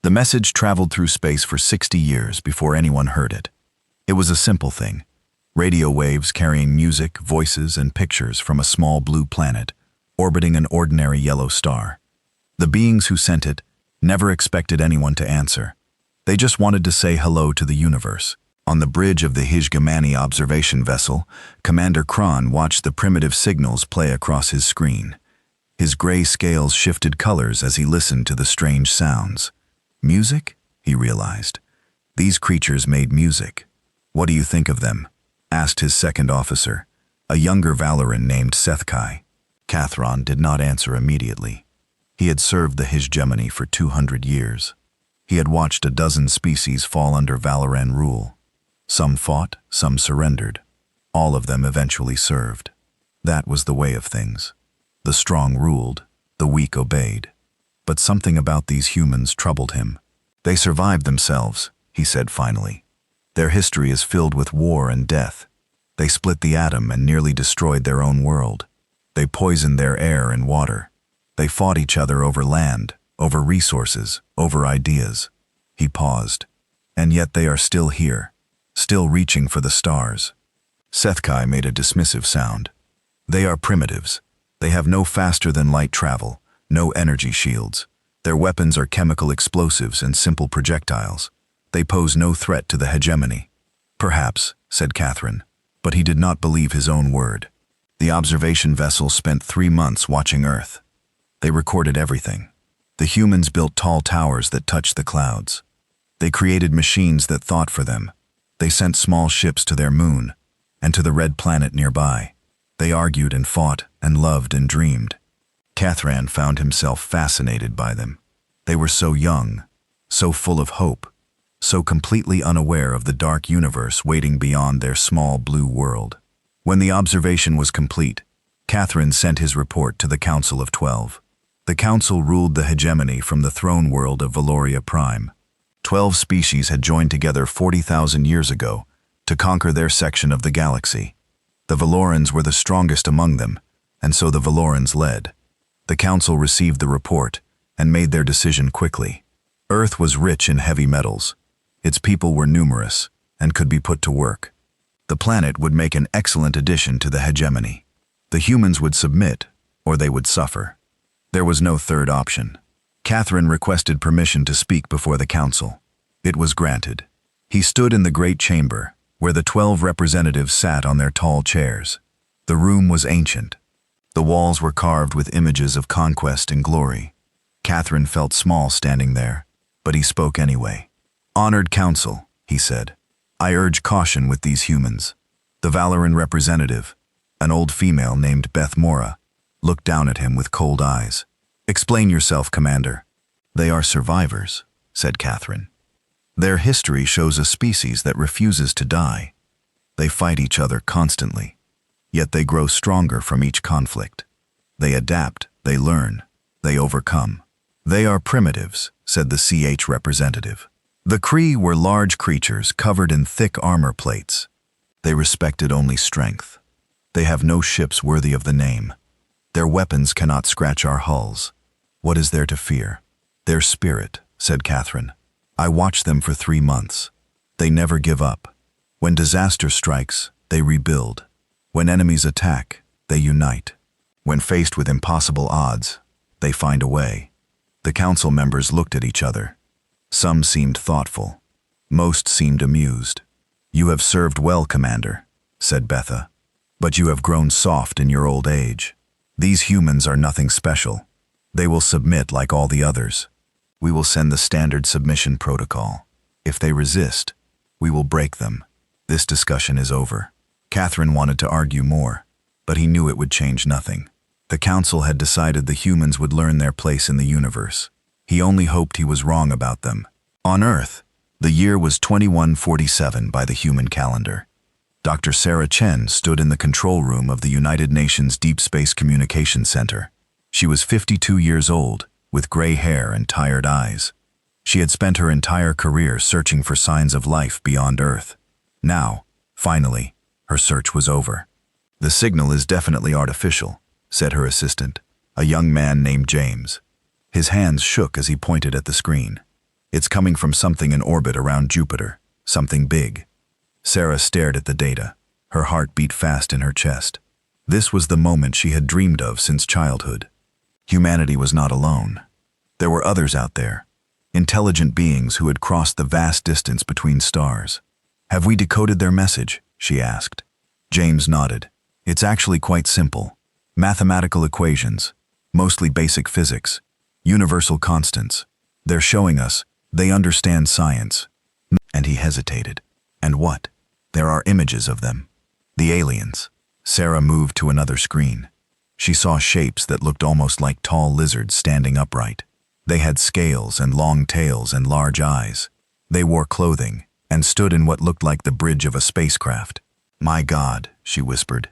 The message traveled through space for 60 years before anyone heard it. It was a simple thing. Radio waves carrying music, voices, and pictures from a small blue planet, orbiting an ordinary yellow star. The beings who sent it never expected anyone to answer. They just wanted to say hello to the universe. On the bridge of the HFY observation vessel, Commander Kron watched the primitive signals play across his screen. His gray scales shifted colors as he listened to the strange sounds. Music? He realized. These creatures made music. What do you think of them? Asked his second officer, a younger Valoran named Sethkai. Kathron did not answer immediately. He had served the hegemony for 200 years. He had watched a dozen species fall under Valoran rule. Some fought, some surrendered. All of them eventually served. That was the way of things. The strong ruled, the weak obeyed. But something about these humans troubled him. They survived themselves, he said finally. Their history is filled with war and death. They split the atom and nearly destroyed their own world. They poisoned their air and water. They fought each other over land, over resources, over ideas. He paused. And yet they are still here, still reaching for the stars. Sethkai made a dismissive sound. They are primitives. They have no faster-than-light travel, no energy shields. Their weapons are chemical explosives and simple projectiles. They pose no threat to the hegemony. Perhaps, said Catherine, but he did not believe his own word. The observation vessel spent 3 months watching Earth. They recorded everything. The humans built tall towers that touched the clouds. They created machines that thought for them. They sent small ships to their moon and to the red planet nearby. They argued and fought and loved and dreamed. Catherine found himself fascinated by them. They were so young, so full of hope, so completely unaware of the dark universe waiting beyond their small blue world. When the observation was complete, Catherine sent his report to the Council of 12. The Council ruled the hegemony from the throne world of Valoria Prime. 12 species had joined together 40,000 years ago to conquer their section of the galaxy. The Valorans were the strongest among them, and so the Valorans led. The Council received the report and made their decision quickly. Earth was rich in heavy metals. Its people were numerous and could be put to work. The planet would make an excellent addition to the hegemony. The humans would submit, or they would suffer. There was no third option. Catherine requested permission to speak before the council. It was granted. He stood in the great chamber, where the 12 representatives sat on their tall chairs. The room was ancient. The walls were carved with images of conquest and glory. Catherine felt small standing there, but he spoke anyway. "Honored Council," he said, "I urge caution with these humans." The Valoran representative, an old female named Beth Mora, looked down at him with cold eyes. "Explain yourself, Commander." "They are survivors," said Catherine. "Their history shows a species that refuses to die. They fight each other constantly, yet they grow stronger from each conflict. They adapt, they learn, they overcome." "They are primitives," said the CH representative. The Kree were large creatures covered in thick armor plates. They respected only strength. They have no ships worthy of the name. Their weapons cannot scratch our hulls. What is there to fear? "Their spirit," said Catherine. "I watched them for 3 months. They never give up. When disaster strikes, they rebuild. When enemies attack, they unite. When faced with impossible odds, they find a way." The council members looked at each other. Some seemed thoughtful. Most seemed amused. "You have served well, Commander," said Betha. "But you have grown soft in your old age. These humans are nothing special. They will submit like all the others. We will send the standard submission protocol. If they resist, we will break them. This discussion is over." Catherine wanted to argue more, but he knew it would change nothing. The council had decided the humans would learn their place in the universe. He only hoped he was wrong about them. On Earth, the year was 2147 by the human calendar. Dr. Sarah Chen stood in the control room of the United Nations Deep Space Communication Center. She was 52 years old, with gray hair and tired eyes. She had spent her entire career searching for signs of life beyond Earth. Now, finally, her search was over. "The signal is definitely artificial," said her assistant, a young man named James. His hands shook as he pointed at the screen. It's coming from something in orbit around Jupiter, something big. Sarah stared at the data. Her heart beat fast in her chest. This was the moment she had dreamed of since childhood. Humanity was not alone. There were others out there, intelligent beings who had crossed the vast distance between stars. "Have we decoded their message?" she asked. James nodded. "It's actually quite simple. Mathematical equations, mostly basic physics, universal constants. They're showing us they understand science." And he hesitated. "And what?" "There are images of them. The aliens." Sarah moved to another screen. She saw shapes that looked almost like tall lizards standing upright. They had scales and long tails and large eyes. They wore clothing and stood in what looked like the bridge of a spacecraft. "My God," she whispered.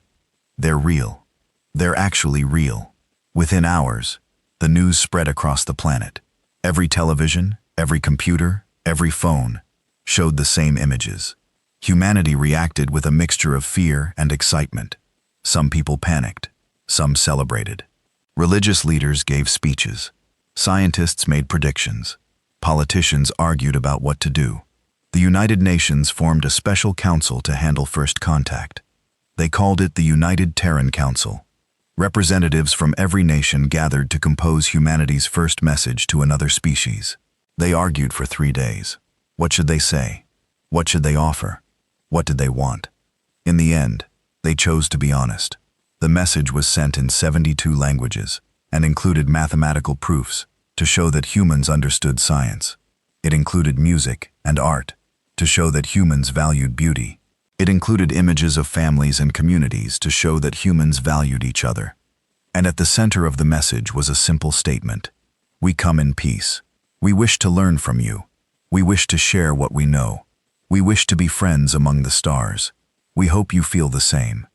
"They're real. They're actually real." Within hours, the news spread across the planet. Every television, every computer, every phone showed the same images. Humanity reacted with a mixture of fear and excitement. Some people panicked. Some celebrated. Religious leaders gave speeches. Scientists made predictions. Politicians argued about what to do. The United Nations formed a special council to handle first contact. They called it the United Terran Council. Representatives from every nation gathered to compose humanity's first message to another species. They argued for 3 days. What should they say? What should they offer? What did they want? In the end, they chose to be honest. The message was sent in 72 languages and included mathematical proofs to show that humans understood science. It included music and art to show that humans valued beauty. It included images of families and communities to show that humans valued each other. And at the center of the message was a simple statement. "We come in peace. We wish to learn from you. We wish to share what we know. We wish to be friends among the stars. We hope you feel the same."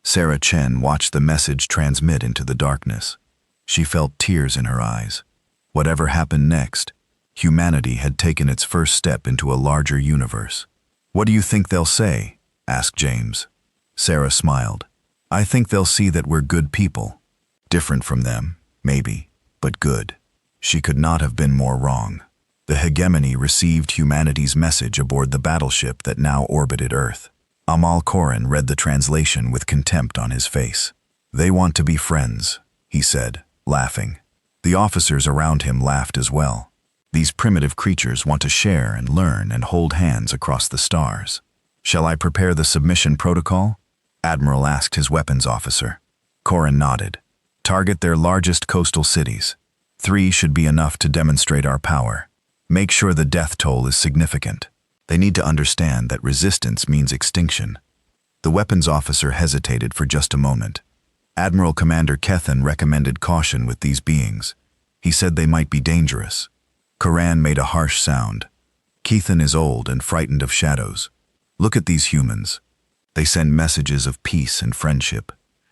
Sarah Chen watched the message transmit into the darkness. She felt tears in her eyes. Whatever happened next, humanity had taken its first step into a larger universe. "What do you think they'll say?" asked James. Sarah smiled. "I think they'll see that we're good people. Different from them, maybe, but good." She could not have been more wrong. The hegemony received humanity's message aboard the battleship that now orbited Earth. Amal Koran read the translation with contempt on his face. "They want to be friends," he said, laughing. The officers around him laughed as well. "These primitive creatures want to share and learn and hold hands across the stars." "Shall I prepare the submission protocol?" Admiral asked his weapons officer. Koran nodded. "Target their largest coastal cities. 3 should be enough to demonstrate our power. Make sure the death toll is significant. They need to understand that resistance means extinction." The weapons officer hesitated for just a moment. Admiral Commander Kethan recommended caution with these beings. He said they might be dangerous. Koran made a harsh sound. "Kethan is old and frightened of shadows. Look at these humans. They send messages of peace and friendship.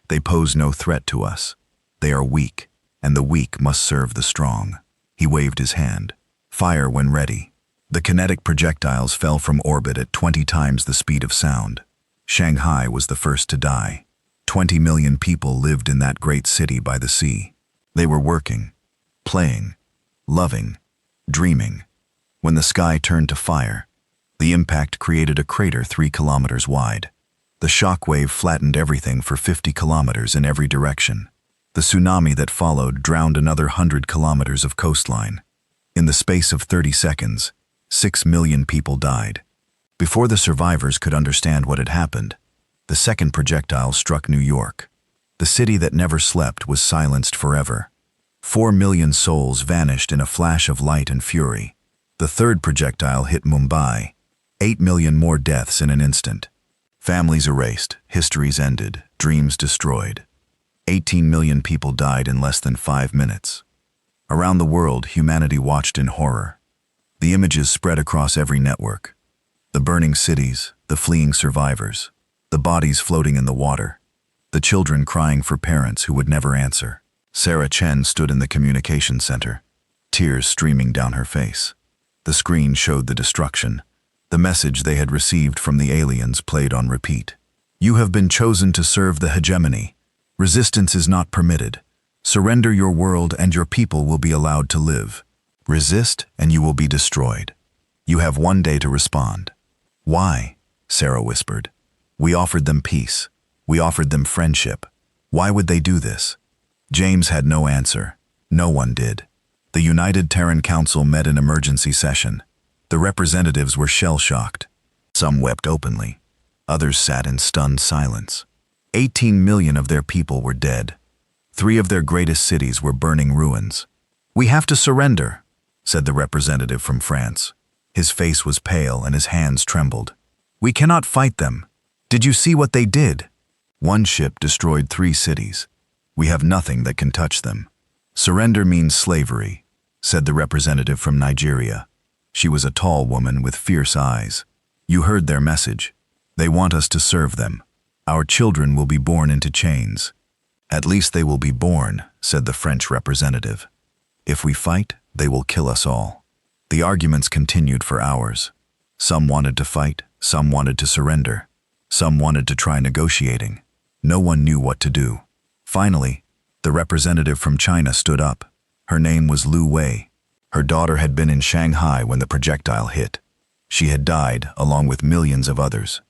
They pose no threat to us. They are weak, and the weak must serve the strong." He waved his hand. "Fire when ready." The kinetic projectiles fell from orbit at 20 times the speed of sound. Shanghai was the first to die. 20 million people lived in that great city by the sea. They were working, playing, loving, dreaming. When the sky turned to fire, the impact created a crater 3 kilometers wide. The shock wave flattened everything for 50 kilometers in every direction. The tsunami that followed drowned another 100 kilometers of coastline. In the space of 30 seconds, 6 million people died. Before the survivors could understand what had happened, the second projectile struck New York. The city that never slept was silenced forever. 4 million souls vanished in a flash of light and fury. The third projectile hit Mumbai. 8 million more deaths in an instant. Families erased, histories ended, dreams destroyed. 18 million people died in less than 5 minutes. Around the world, humanity watched in horror. The images spread across every network. The burning cities, the fleeing survivors, the bodies floating in the water, the children crying for parents who would never answer. Sarah Chen stood in the communication center, tears streaming down her face. The screen showed the destruction. The message they had received from the aliens played on repeat. "You have been chosen to serve the hegemony. Resistance is not permitted. Surrender your world and your people will be allowed to live." Resist and you will be destroyed. You have 1 day to respond. Why? Sarah whispered. We offered them peace. We offered them friendship. Why would they do this? James had no answer. No one did. The United Terran Council met in emergency session. The representatives were shell-shocked. Some wept openly. Others sat in stunned silence. 18 million of their people were dead. 3 of their greatest cities were burning ruins. We have to surrender, said the representative from France. His face was pale and his hands trembled. We cannot fight them. Did you see what they did? 1 ship destroyed 3 cities. We have nothing that can touch them. Surrender means slavery, said the representative from Nigeria. She was a tall woman with fierce eyes. You heard their message. They want us to serve them. Our children will be born into chains. At least they will be born, said the French representative. If we fight, they will kill us all. The arguments continued for hours. Some wanted to fight, some wanted to surrender. Some wanted to try negotiating. No one knew what to do. Finally, the representative from China stood up. Her name was Lu Wei. Her daughter had been in Shanghai when the projectile hit. She had died, along with millions of others.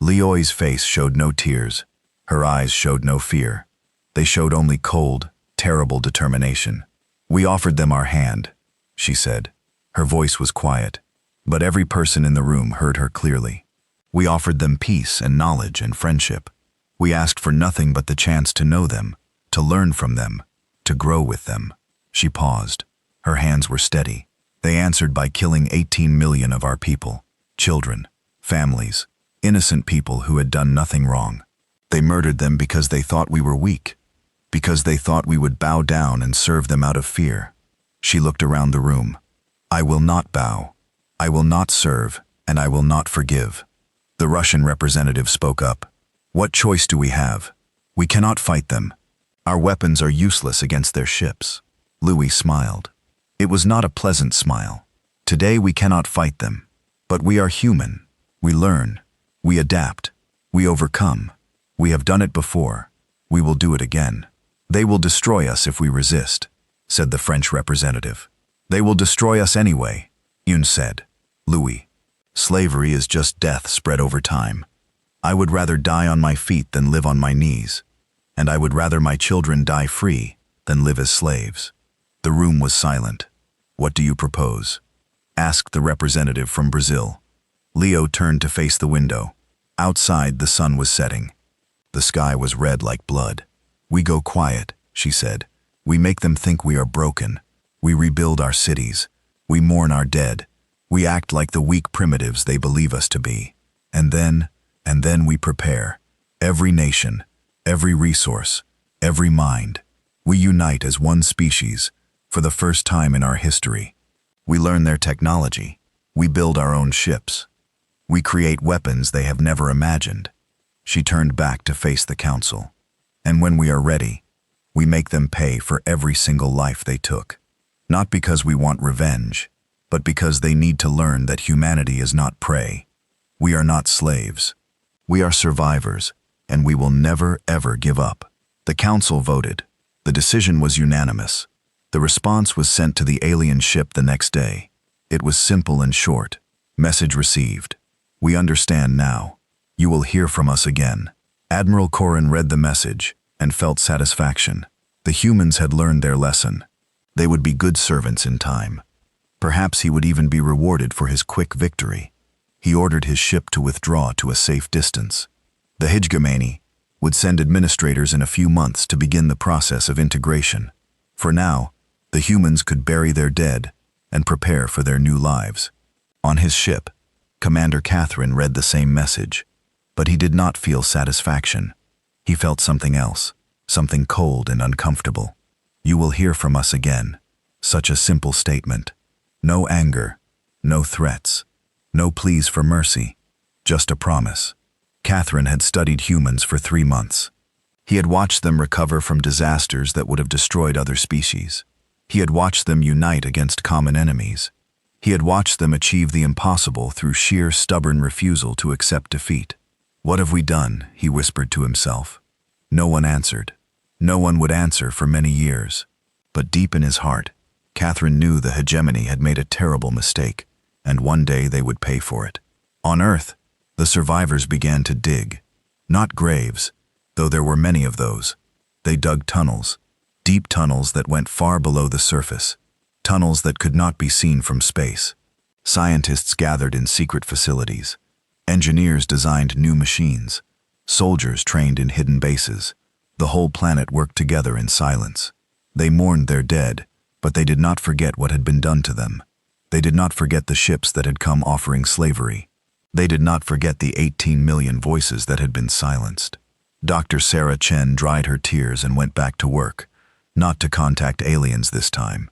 Liu's face showed no tears. Her eyes showed no fear. They showed only cold, terrible determination. We offered them our hand, she said. Her voice was quiet, but every person in the room heard her clearly. We offered them peace and knowledge and friendship. We asked for nothing but the chance to know them, to learn from them, to grow with them. She paused. Her hands were steady. They answered by killing 18 million of our people, children, families, innocent people who had done nothing wrong. They murdered them because they thought we were weak, because they thought we would bow down and serve them out of fear. She looked around the room. I will not bow. I will not serve, and I will not forgive. The Russian representative spoke up. What choice do we have? We cannot fight them. Our weapons are useless against their ships. Louis smiled. It was not a pleasant smile. Today we cannot fight them. But we are human. We learn. We adapt. We overcome. We have done it before. We will do it again. They will destroy us if we resist, said the French representative. They will destroy us anyway, Yun said. Louis, slavery is just death spread over time. I would rather die on my feet than live on my knees, and I would rather my children die free than live as slaves. The room was silent. What do you propose? Asked the representative from Brazil. Leo turned to face the window. Outside, the sun was setting. The sky was red like blood. We go quiet, she said. We make them think we are broken. We rebuild our cities. We mourn our dead. We act like the weak primitives they believe us to be. And then we prepare. Every nation, every resource, every mind. We unite as one species for the first time in our history. We learn their technology. We build our own ships. We create weapons they have never imagined. She turned back to face the council. And when we are ready, we make them pay for every single life they took. Not because we want revenge, but because they need to learn that humanity is not prey. We are not slaves. We are survivors, and we will never, ever give up. The council voted. The decision was unanimous. The response was sent to the alien ship the next day. It was simple and short. Message received. We understand now. You will hear from us again. Admiral Corrin read the message and felt satisfaction. The humans had learned their lesson. They would be good servants in time. Perhaps he would even be rewarded for his quick victory. He ordered his ship to withdraw to a safe distance. The Hegemony would send administrators in a few months to begin the process of integration. For now, the humans could bury their dead and prepare for their new lives. On his ship, Commander Catherine read the same message, but he did not feel satisfaction. He felt something else, something cold and uncomfortable. You will hear from us again. Such a simple statement. No anger, no threats, no pleas for mercy, just a promise. Catherine had studied humans for 3 months. He had watched them recover from disasters that would have destroyed other species. He had watched them unite against common enemies. He had watched them achieve the impossible through sheer stubborn refusal to accept defeat. What have we done? He whispered to himself. No one answered. No one would answer for many years. But deep in his heart, Catherine knew the hegemony had made a terrible mistake, and one day they would pay for it. On Earth, the survivors began to dig. Not graves, though there were many of those. They dug tunnels, deep tunnels that went far below the surface, tunnels that could not be seen from space. Scientists gathered in secret facilities. Engineers designed new machines. Soldiers trained in hidden bases. The whole planet worked together in silence. They mourned their dead, but they did not forget what had been done to them. They did not forget the ships that had come offering slavery. They did not forget the 18 million voices that had been silenced. Dr. Sarah Chen dried her tears and went back to work, not to contact aliens this time.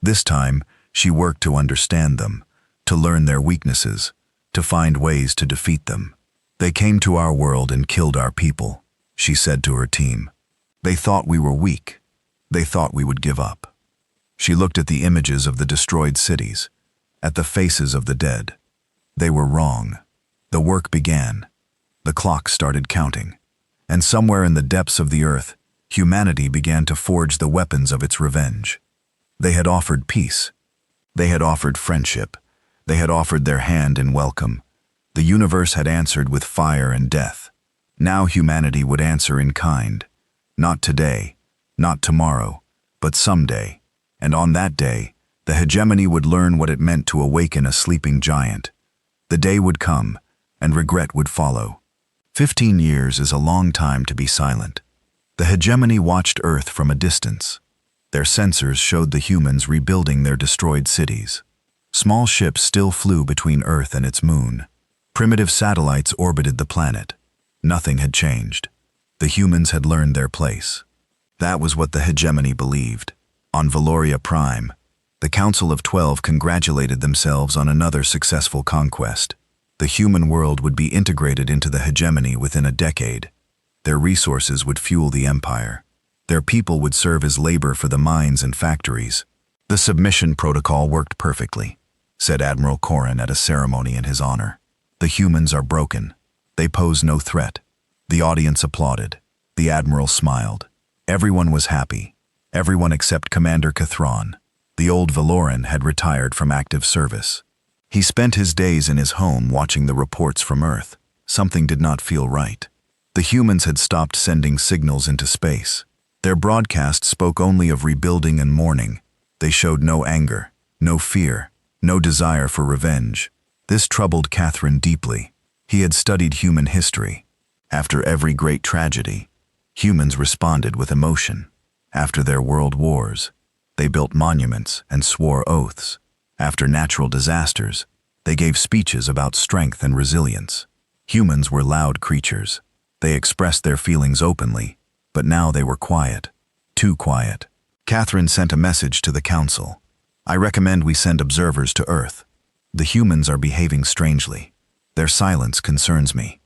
This time, she worked to understand them, to learn their weaknesses, to find ways to defeat them. They came to our world and killed our people, she said to her team. They thought we were weak. They thought we would give up. She looked at the images of the destroyed cities, at the faces of the dead. They were wrong. The work began. The clock started counting. And somewhere in the depths of the earth, humanity began to forge the weapons of its revenge. They had offered peace. They had offered friendship. They had offered their hand in welcome. The universe had answered with fire and death. Now humanity would answer in kind. Not today, not tomorrow, but someday. And on that day, the hegemony would learn what it meant to awaken a sleeping giant. The day would come, and regret would follow. 15 years is a long time to be silent. The hegemony watched Earth from a distance. Their sensors showed the humans rebuilding their destroyed cities. Small ships still flew between Earth and its moon. Primitive satellites orbited the planet. Nothing had changed. The humans had learned their place. That was what the hegemony believed. On Valoria Prime, the Council of 12 congratulated themselves on another successful conquest. The human world would be integrated into the hegemony within a decade. Their resources would fuel the empire. Their people would serve as labor for the mines and factories. The submission protocol worked perfectly, said Admiral Corrin at a ceremony in his honor. The humans are broken. They pose no threat. The audience applauded. The Admiral smiled. Everyone was happy. Everyone except Commander Cathron. The old Valoran had retired from active service. He spent his days in his home watching the reports from Earth. Something did not feel right. The humans had stopped sending signals into space. Their broadcast spoke only of rebuilding and mourning. They showed no anger, no fear, no desire for revenge. This troubled Catherine deeply. He had studied human history. After every great tragedy, humans responded with emotion. After their world wars, they built monuments and swore oaths. After natural disasters, they gave speeches about strength and resilience. Humans were loud creatures. They expressed their feelings openly, but now they were quiet. Too quiet. Catherine sent a message to the council. I recommend we send observers to Earth. The humans are behaving strangely. Their silence concerns me.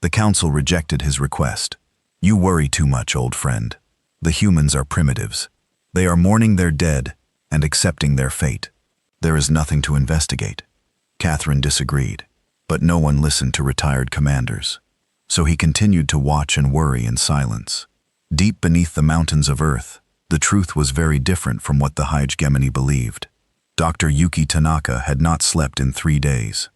The council rejected his request. You worry too much, old friend. The humans are primitives. They are mourning their dead and accepting their fate. There is nothing to investigate. Catherine disagreed, but no one listened to retired commanders. So he continued to watch and worry in silence. Deep beneath the mountains of Earth, the truth was very different from what the hegemony believed. Dr. Yuki Tanaka had not slept in 3 days.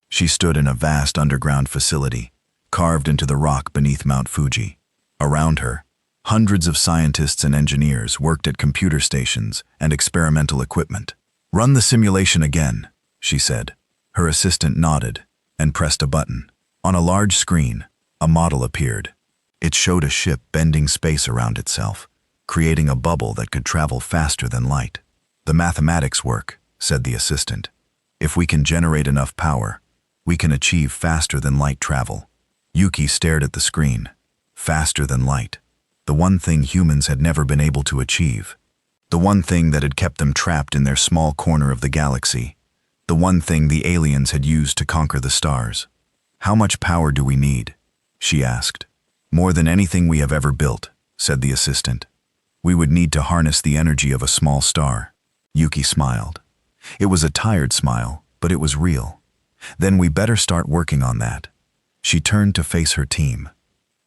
She stood in a vast underground facility, carved into the rock beneath Mount Fuji. Around her, hundreds of scientists and engineers worked at computer stations and experimental equipment. Run the simulation again, she said. Her assistant nodded and pressed a button. On a large screen, a model appeared. It showed a ship bending space around itself, creating a bubble that could travel faster than light. The mathematics work, said the assistant. If we can generate enough power, we can achieve faster than light travel. Yuki stared at the screen. Faster than light. The one thing humans had never been able to achieve. The one thing that had kept them trapped in their small corner of the galaxy. The one thing the aliens had used to conquer the stars. How much power do we need? She asked. More than anything we have ever built, said the assistant. We would need to harness the energy of a small star. Yuki smiled. It was a tired smile, but it was real. Then we better start working on that. She turned to face her team.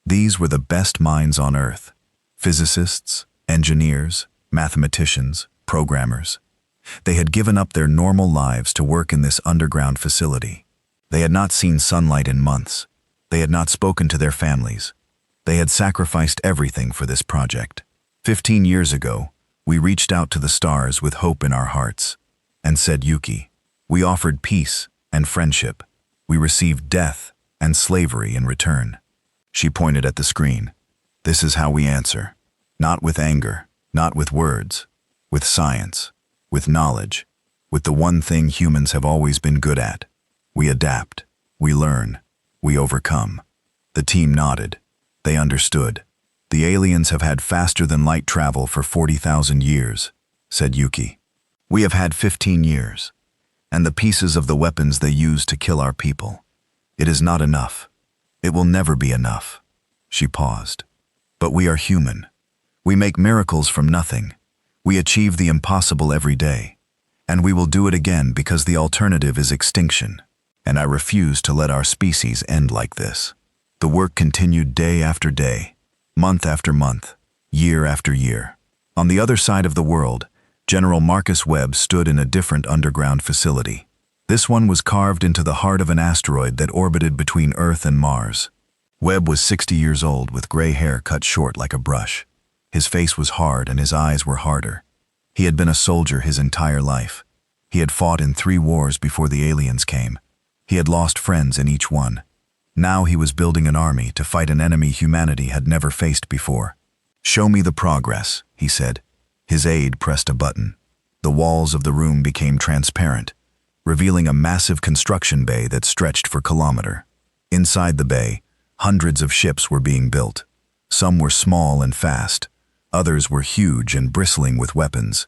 These were the best minds on Earth. Physicists, engineers, mathematicians, programmers. They had given up their normal lives to work in this underground facility. They had not seen sunlight in months. They had not spoken to their families. They had sacrificed everything for this project. 15 years ago, we reached out to the stars with hope in our hearts, and said, Yuki, we offered peace and friendship. We received death and slavery in return. She pointed at the screen. This is how we answer. Not with anger, not with words, with science, with knowledge, with the one thing humans have always been good at. We adapt, we learn, we overcome. The team nodded. They understood. The aliens have had faster-than-light travel for 40,000 years, said Yuki. We have had 15 years, and the pieces of the weapons they use to kill our people. It is not enough. It will never be enough. She paused. But we are human. We make miracles from nothing. We achieve the impossible every day. And we will do it again because the alternative is extinction. And I refuse to let our species end like this. The work continued day after day, month after month, year after year. On the other side of the world, General Marcus Webb stood in a different underground facility. This one was carved into the heart of an asteroid that orbited between Earth and Mars. Webb was 60 years old with gray hair cut short like a brush. His face was hard and his eyes were harder. He had been a soldier his entire life. He had fought in 3 wars before the aliens came. He had lost friends in each one. Now he was building an army to fight an enemy humanity had never faced before. Show me the progress, he said. His aide pressed a button. The walls of the room became transparent, revealing a massive construction bay that stretched for kilometers. Inside the bay, hundreds of ships were being built. Some were small and fast. Others were huge and bristling with weapons.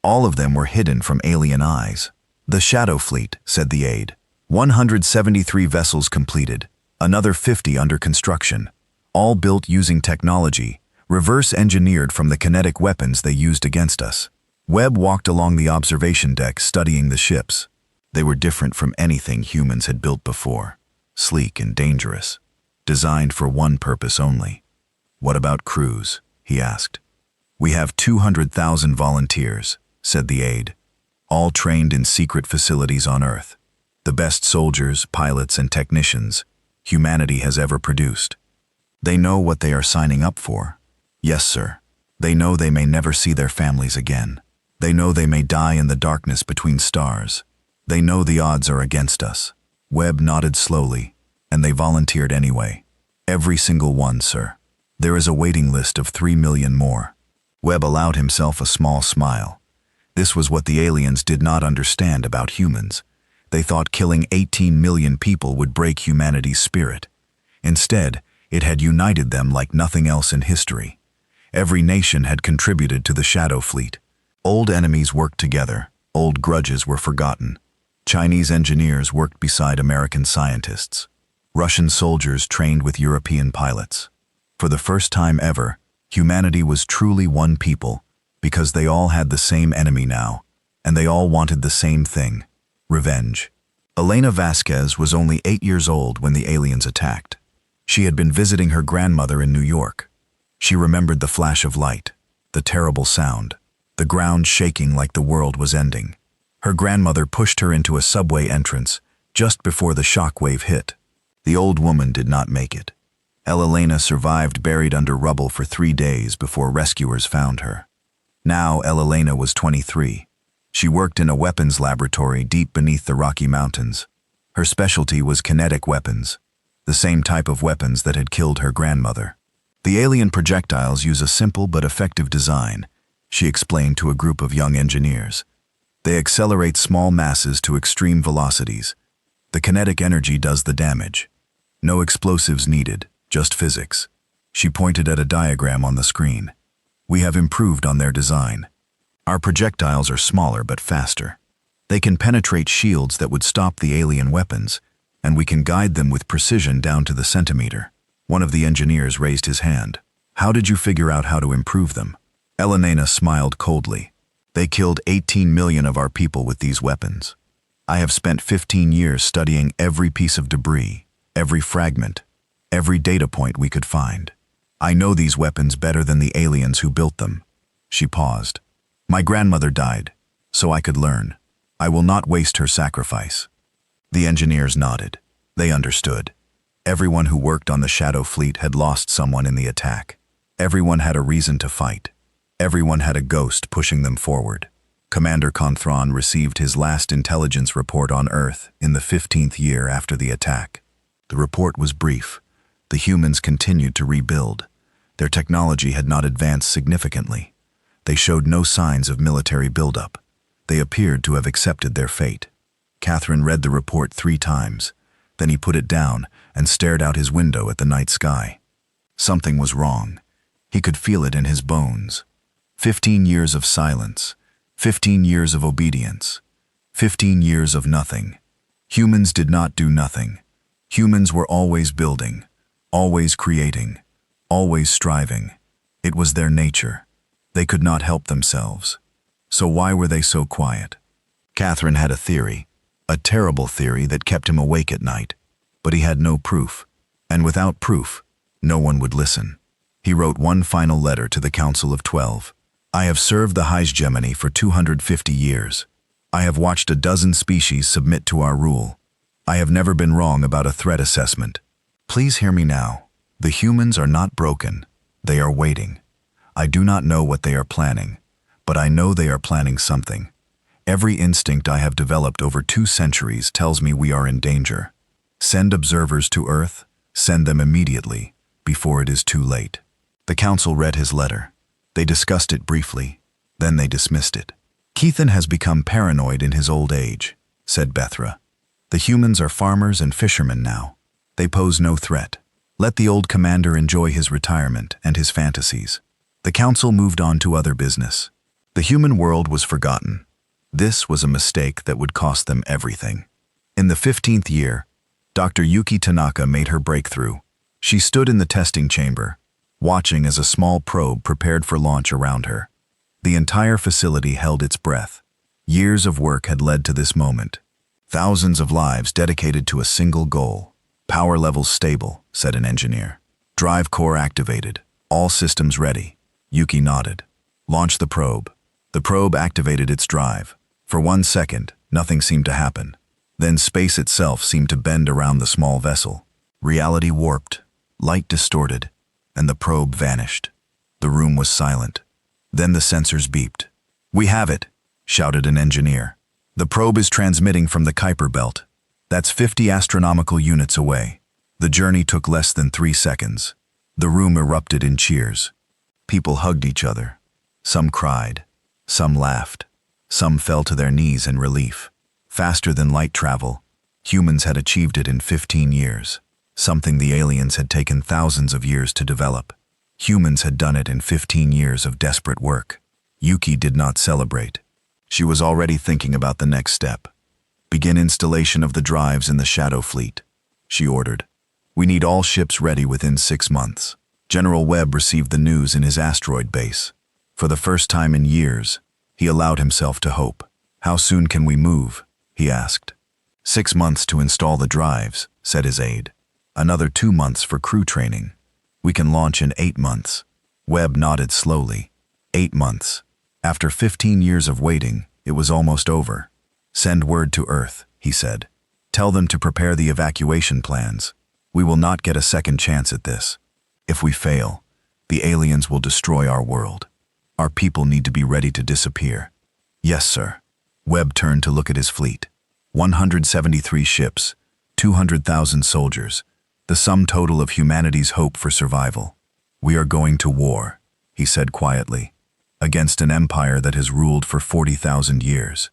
All of them were hidden from alien eyes. The Shadow Fleet, said the aide. 173 vessels completed. Another 50 under construction, all built using technology, reverse-engineered from the kinetic weapons they used against us. Webb walked along the observation deck studying the ships. They were different from anything humans had built before, sleek and dangerous, designed for one purpose only. What about crews? He asked. We have 200,000 volunteers, said the aide, all trained in secret facilities on Earth. The best soldiers, pilots, and technicians humanity has ever produced. They know what they are signing up for. Yes, sir. They know they may never see their families again. They know they may die in the darkness between stars. They know the odds are against us. Webb nodded slowly, and they volunteered anyway. Every single one, sir. There is a waiting list of 3 million more. Webb allowed himself a small smile. This was what the aliens did not understand about humans. They thought killing 18 million people would break humanity's spirit. Instead, it had united them like nothing else in history. Every nation had contributed to the Shadow Fleet. Old enemies worked together. Old grudges were forgotten. Chinese engineers worked beside American scientists. Russian soldiers trained with European pilots. For the first time ever, humanity was truly one people, because they all had the same enemy now, and they all wanted the same thing. Revenge. Elena Vasquez was only 8 years old when the aliens attacked. She had been visiting her grandmother in New York. She remembered the flash of light, the terrible sound, the ground shaking like the world was ending. Her grandmother pushed her into a subway entrance just before the shockwave hit. The old woman did not make it. Elena survived buried under rubble for 3 days before rescuers found her. Now Elena was 23. She worked in a weapons laboratory deep beneath the Rocky Mountains. Her specialty was kinetic weapons, the same type of weapons that had killed her grandmother. The alien projectiles use a simple but effective design, she explained to a group of young engineers. They accelerate small masses to extreme velocities. The kinetic energy does the damage. No explosives needed, just physics. She pointed at a diagram on the screen. We have improved on their design. Our projectiles are smaller but faster. They can penetrate shields that would stop the alien weapons, and we can guide them with precision down to the centimeter. One of the engineers raised his hand. How did you figure out how to improve them? Elena smiled coldly. They killed 18 million of our people with these weapons. I have spent 15 years studying every piece of debris, every fragment, every data point we could find. I know these weapons better than the aliens who built them. She paused. My grandmother died, so I could learn. I will not waste her sacrifice." The engineers nodded. They understood. Everyone who worked on the Shadow Fleet had lost someone in the attack. Everyone had a reason to fight. Everyone had a ghost pushing them forward. Commander Conthron received his last intelligence report on Earth in the 15th year after the attack. The report was brief. The humans continued to rebuild. Their technology had not advanced significantly. They showed no signs of military buildup. They appeared to have accepted their fate. Catherine read the report 3 times. Then he put it down and stared out his window at the night sky. Something was wrong. He could feel it in his bones. 15 years of silence. 15 years of obedience. 15 years of nothing. Humans did not do nothing. Humans were always building, always creating, always striving. It was their nature. They could not help themselves. So why were they so quiet? Catherine had a theory, a terrible theory that kept him awake at night. But he had no proof, and without proof, no one would listen. He wrote one final letter to the Council of 12. "I have served the hegemony for 250 years. I have watched a dozen species submit to our rule. I have never been wrong about a threat assessment. Please hear me now. The humans are not broken. They are waiting. I do not know what they are planning, but I know they are planning something. Every instinct I have developed over 2 centuries tells me we are in danger. Send observers to Earth. Send them immediately, before it is too late." The council read his letter. They discussed it briefly. Then they dismissed it. "Keithan has become paranoid in his old age," said Bethra. "The humans are farmers and fishermen now. They pose no threat. Let the old commander enjoy his retirement and his fantasies." The council moved on to other business. The human world was forgotten. This was a mistake that would cost them everything. In the 15th year, Dr. Yuki Tanaka made her breakthrough. She stood in the testing chamber, watching as a small probe prepared for launch around her. The entire facility held its breath. Years of work had led to this moment. Thousands of lives dedicated to a single goal. "Power levels stable," said an engineer. "Drive core activated. All systems ready." Yuki nodded. "Launch the probe." The probe activated its drive. For 1 second, nothing seemed to happen. Then space itself seemed to bend around the small vessel. Reality warped, light distorted, and the probe vanished. The room was silent. Then the sensors beeped. "We have it," shouted an engineer. "The probe is transmitting from the Kuiper belt. That's 50 astronomical units away." The journey took less than 3 seconds. The room erupted in cheers. People hugged each other. Some cried. Some laughed. Some fell to their knees in relief. Faster than light travel, humans had achieved it in 15 years. Something the aliens had taken thousands of years to develop. Humans had done it in 15 years of desperate work. Yuki did not celebrate. She was already thinking about the next step. "Begin installation of the drives in the Shadow Fleet," she ordered. "We need all ships ready within 6 months." General Webb received the news in his asteroid base. For the first time in years, he allowed himself to hope. "How soon can we move?" he asked. 6 months to install the drives," said his aide. "Another 2 months for crew training. We can launch in 8 months. Webb nodded slowly. 8 months. After 15 years of waiting, it was almost over. "Send word to Earth," he said. "Tell them to prepare the evacuation plans. We will not get a second chance at this. If we fail, the aliens will destroy our world. Our people need to be ready to disappear." "Yes, sir." Webb turned to look at his fleet. 173 ships, 200,000 soldiers, the sum total of humanity's hope for survival. "We are going to war," he said quietly, "against an empire that has ruled for 40,000 years.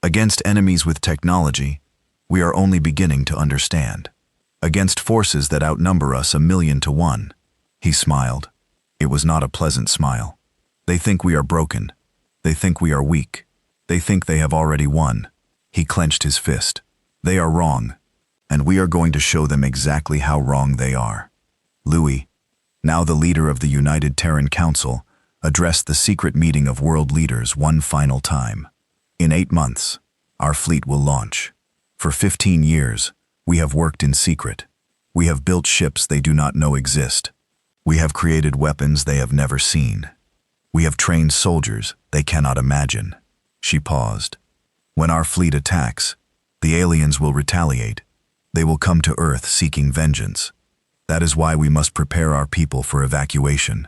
Against enemies with technology we are only beginning to understand. Against forces that outnumber us 1,000,000 to 1. He smiled. It was not a pleasant smile. "They think we are broken. They think we are weak. They think they have already won." He clenched his fist. "They are wrong, and we are going to show them exactly how wrong they are." Louis, now the leader of the United Terran Council, addressed the secret meeting of world leaders one final time. "In 8 months, our fleet will launch. For 15 years, we have worked in secret. We have built ships they do not know exist. We have created weapons they have never seen. We have trained soldiers they cannot imagine. She paused. When our fleet attacks, the aliens will retaliate. They will come to Earth seeking vengeance. That is why we must prepare our people for evacuation.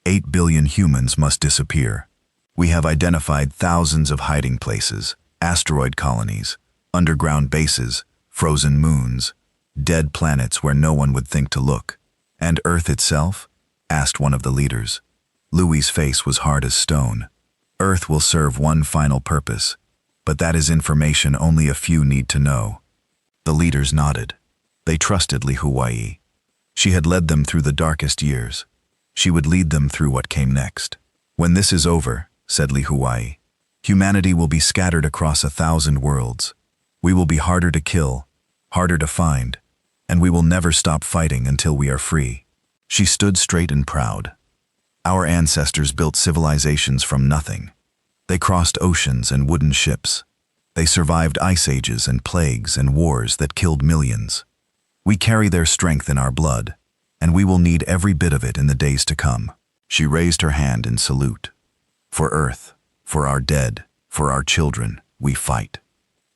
8 billion humans must disappear. We have identified thousands of hiding places, asteroid colonies, underground bases, frozen moons, dead planets where no one would think to look. And Earth itself? Asked one of the leaders. Louis's face was hard as stone. Earth will serve one final purpose, but that is information only a few need to know. The leaders nodded. They trusted HFY. She had led them through the darkest years. She would lead them through what came next. When this is over, said HFY, humanity will be scattered across 1,000 worlds. We will be harder to kill, harder to find, and we will never stop fighting until we are free. She stood straight and proud. Our ancestors built civilizations from nothing. They crossed oceans and wooden ships. They survived ice ages and plagues and wars that killed millions. We carry their strength in our blood, and we will need every bit of it in the days to come. She raised her hand in salute. For Earth, for our dead, for our children, we fight.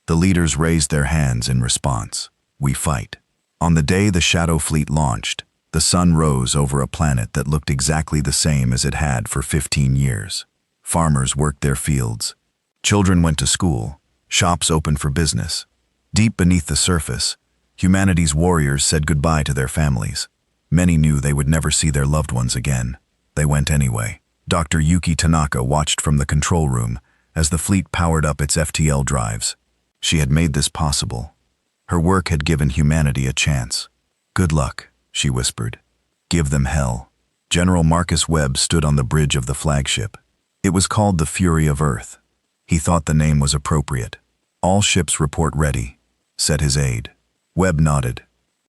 The leaders raised their hands in response. We fight. On the day the Shadow Fleet launched, the sun rose over a planet that looked exactly the same as it had for 15 years. Farmers worked their fields. Children went to school. Shops opened for business. Deep beneath the surface, humanity's warriors said goodbye to their families. Many knew they would never see their loved ones again. They went anyway. Dr. Yuki Tanaka watched from the control room as the fleet powered up its FTL drives. She had made this possible. Her work had given humanity a chance. Good luck, she whispered. Give them hell. General Marcus Webb stood on the bridge of the flagship. It was called the Fury of Earth. He thought the name was appropriate. All ships report ready, said his aide. Webb nodded.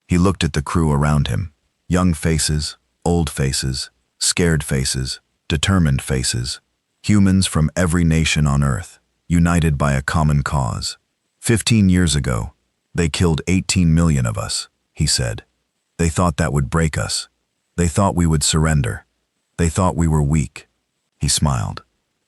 He looked at the crew around him. Young faces, old faces, scared faces, determined faces. Humans from every nation on Earth, united by a common cause. 15 years ago, they killed 18 million of us, he said. They thought that would break us. They thought we would surrender. They thought we were weak. He smiled.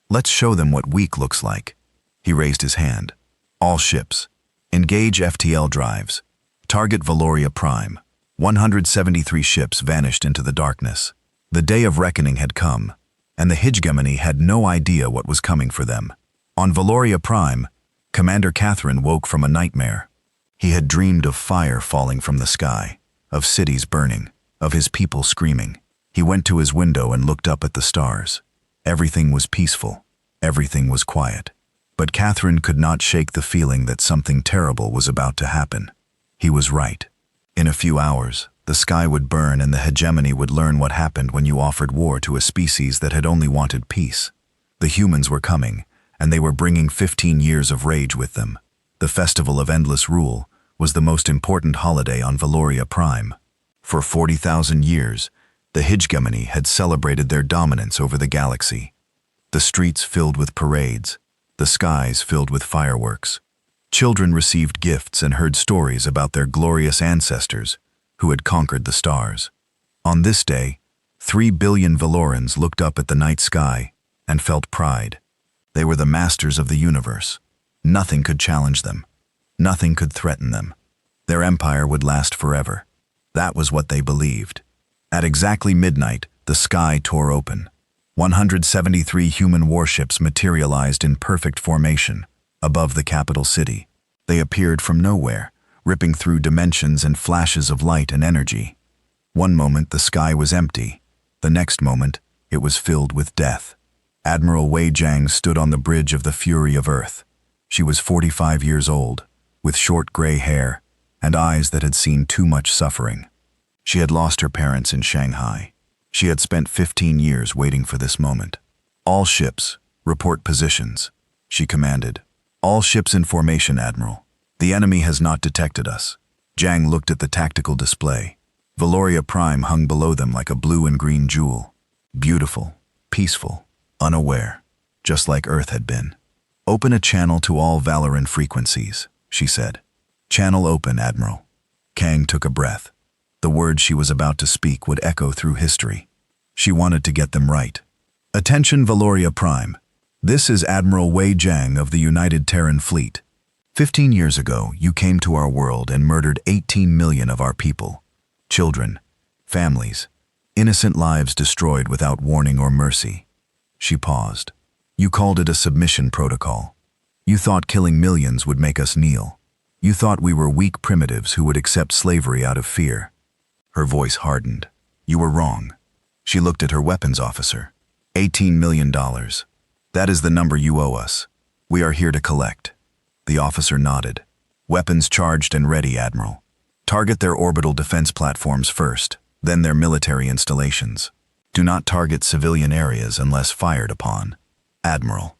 Let's show them what weak looks like. He raised his hand. All ships, engage FTL drives. Target Valoria Prime. 173 ships vanished into the darkness. The day of reckoning had come, and the hegemony had no idea what was coming for them. On Valoria Prime, Commander Catherine woke from a nightmare. He had dreamed of fire falling from the sky, of cities burning, of his people screaming. He went to his window and looked up at the stars. Everything was peaceful. Everything was quiet. But Catherine could not shake the feeling that something terrible was about to happen. He was right. In a few hours, the sky would burn and the hegemony would learn what happened when you offered war to a species that had only wanted peace. The humans were coming, and they were bringing 15 years of rage with them. The Festival of Endless Rule was the most important holiday on Valoria Prime. For 40,000 years, the hegemony had celebrated their dominance over the galaxy. The streets filled with parades, the skies filled with fireworks. Children received gifts and heard stories about their glorious ancestors who had conquered the stars. On this day, 3 billion Valorans looked up at the night sky and felt pride. They were the masters of the universe. Nothing could challenge them. Nothing could threaten them. Their empire would last forever. That was what they believed. At exactly midnight, the sky tore open. 173 human warships materialized in perfect formation above the capital city. They appeared from nowhere, ripping through dimensions and flashes of light and energy. One moment the sky was empty. The next moment, it was filled with death. Admiral Wei Jiang stood on the bridge of the Fury of Earth. She was 45 years old, with short gray hair and eyes that had seen too much suffering. She had lost her parents in Shanghai. She had spent 15 years waiting for this moment. All ships, report positions, she commanded. All ships in formation, Admiral. The enemy has not detected us. Jiang looked at the tactical display. Valoria Prime hung below them like a blue and green jewel. Beautiful, peaceful, unaware, just like Earth had been. Open a channel to all Valoran frequencies, she said. Channel open, Admiral. Kang took a breath. The words she was about to speak would echo through history. She wanted to get them right. Attention, Valoria Prime. This is Admiral Wei Jiang of the United Terran Fleet. 15 years ago, you came to our world and murdered 18 million of our people. Children, families, innocent lives destroyed without warning or mercy. She paused. You called it a submission protocol. You thought killing millions would make us kneel. You thought we were weak primitives who would accept slavery out of fear. Her voice hardened. You were wrong. She looked at her weapons officer. $18 million. That is the number you owe us. We are here to collect. The officer nodded. Weapons charged and ready, Admiral. Target their orbital defense platforms first, then their military installations. Do not target civilian areas unless fired upon. Admiral.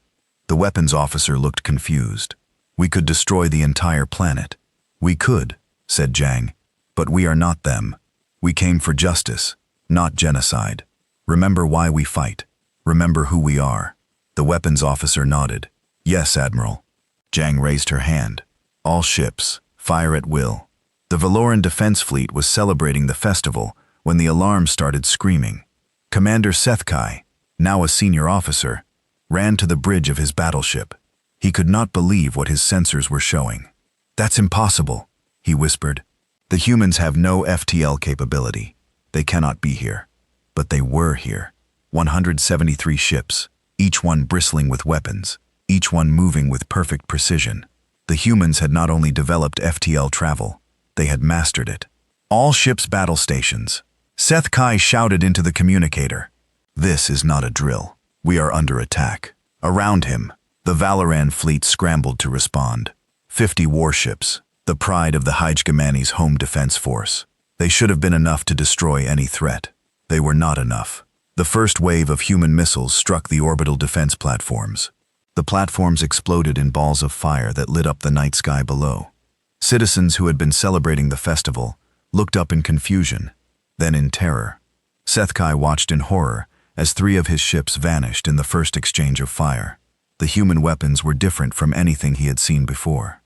The weapons officer looked confused. We could destroy the entire planet. We could, said Jiang. But we are not them. We came for justice, not genocide. Remember why we fight. Remember who we are. The weapons officer nodded. Yes, Admiral. Jiang raised her hand. All ships, fire at will. The Valoran Defense Fleet was celebrating the festival when the alarm started screaming. Commander Sethkai, now a senior officer, ran to the bridge of his battleship. He could not believe what his sensors were showing. That's impossible, he whispered. The humans have no FTL capability. They cannot be here. But they were here. 173 ships, each one bristling with weapons, each one moving with perfect precision. The humans had not only developed FTL travel, they had mastered it. All ships' battle stations. Sethkai shouted into the communicator. This is not a drill. We are under attack. Around him, the Valoran fleet scrambled to respond. 50 warships, the pride of the Hegemony's home defense force. They should have been enough to destroy any threat. They were not enough. The first wave of human missiles struck the orbital defense platforms. The platforms exploded in balls of fire that lit up the night sky below. Citizens who had been celebrating the festival looked up in confusion, then in terror. Sethkai watched in horror as 3 of his ships vanished in the first exchange of fire. The human weapons were different from anything he had seen before.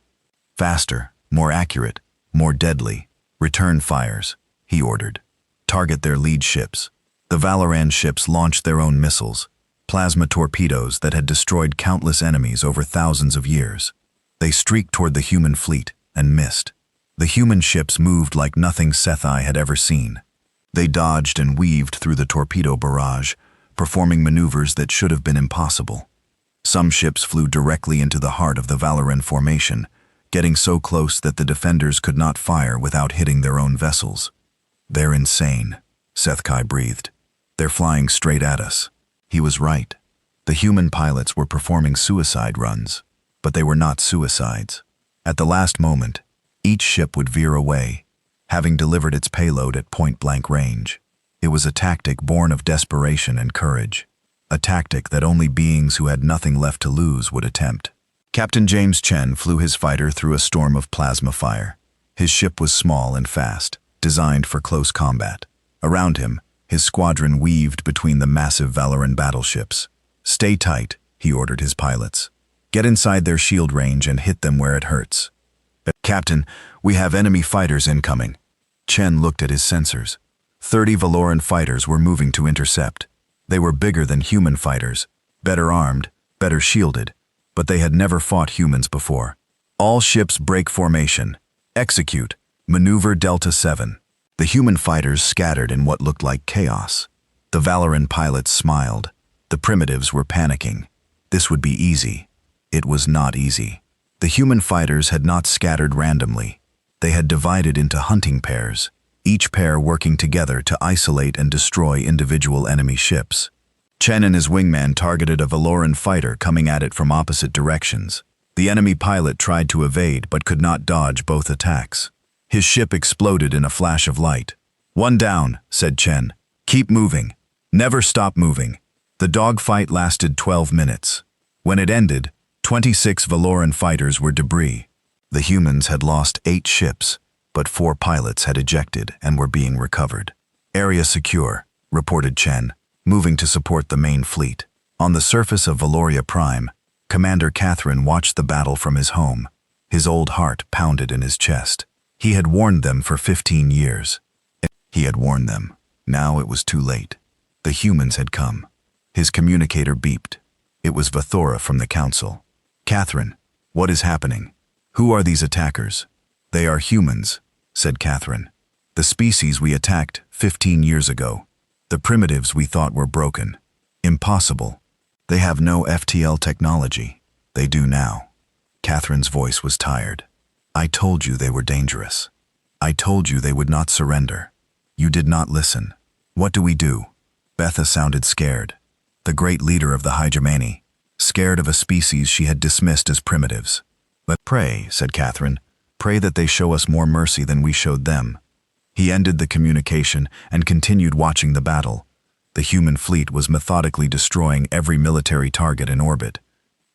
Faster, more accurate, more deadly. Return fires, he ordered. Target their lead ships. The Valoran ships launched their own missiles, plasma torpedoes that had destroyed countless enemies over thousands of years. They streaked toward the human fleet and missed. The human ships moved like nothing Sethkai had ever seen. They dodged and weaved through the torpedo barrage, performing maneuvers that should have been impossible. Some ships flew directly into the heart of the Valoran formation, getting so close that the defenders could not fire without hitting their own vessels. They're insane, Sethkai breathed. They're flying straight at us. He was right. The human pilots were performing suicide runs, but they were not suicides. At the last moment, each ship would veer away, having delivered its payload at point-blank range. It was a tactic born of desperation and courage, a tactic that only beings who had nothing left to lose would attempt. Captain James Chen flew his fighter through a storm of plasma fire. His ship was small and fast, designed for close combat. Around him, his squadron weaved between the massive Valoran battleships. Stay tight, he ordered his pilots. Get inside their shield range and hit them where it hurts. Captain, we have enemy fighters incoming. Chen looked at his sensors. 30 Valoran fighters were moving to intercept. They were bigger than human fighters, better armed, better shielded, but they had never fought humans before. All ships break formation. Execute. Maneuver Delta 7. The human fighters scattered in what looked like chaos. The Valoran pilots smiled. The primitives were panicking. This would be easy. It was not easy. The human fighters had not scattered randomly. They had divided into hunting pairs, each pair working together to isolate and destroy individual enemy ships. Chen and his wingman targeted a Valoran fighter coming at it from opposite directions. The enemy pilot tried to evade but could not dodge both attacks. His ship exploded in a flash of light. One down, said Chen. Keep moving. Never stop moving. The dogfight lasted 12 minutes. When it ended, 26 Valoran fighters were debris. The humans had lost 8 ships, but 4 pilots had ejected and were being recovered. Area secure, reported Chen, moving to support the main fleet. On the surface of Valoria Prime, Commander Catherine watched the battle from his home. His old heart pounded in his chest. He had warned them for 15 years. He had warned them. Now it was too late. The humans had come. His communicator beeped. It was Vathora from the council. "Catherine, what is happening? Who are these attackers?" "They are humans," said Catherine. "The species we attacked 15 years ago. The primitives we thought were broken. Impossible. They have no FTL technology. They do now." Catherine's voice was tired. "I told you they were dangerous. I told you they would not surrender. You did not listen. What do we do?" Betha sounded scared. The great leader of the hegemony, scared of a species she had dismissed as primitives. "Let's pray," said Catherine. "Pray that they show us more mercy than we showed them." He ended the communication and continued watching the battle. The human fleet was methodically destroying every military target in orbit.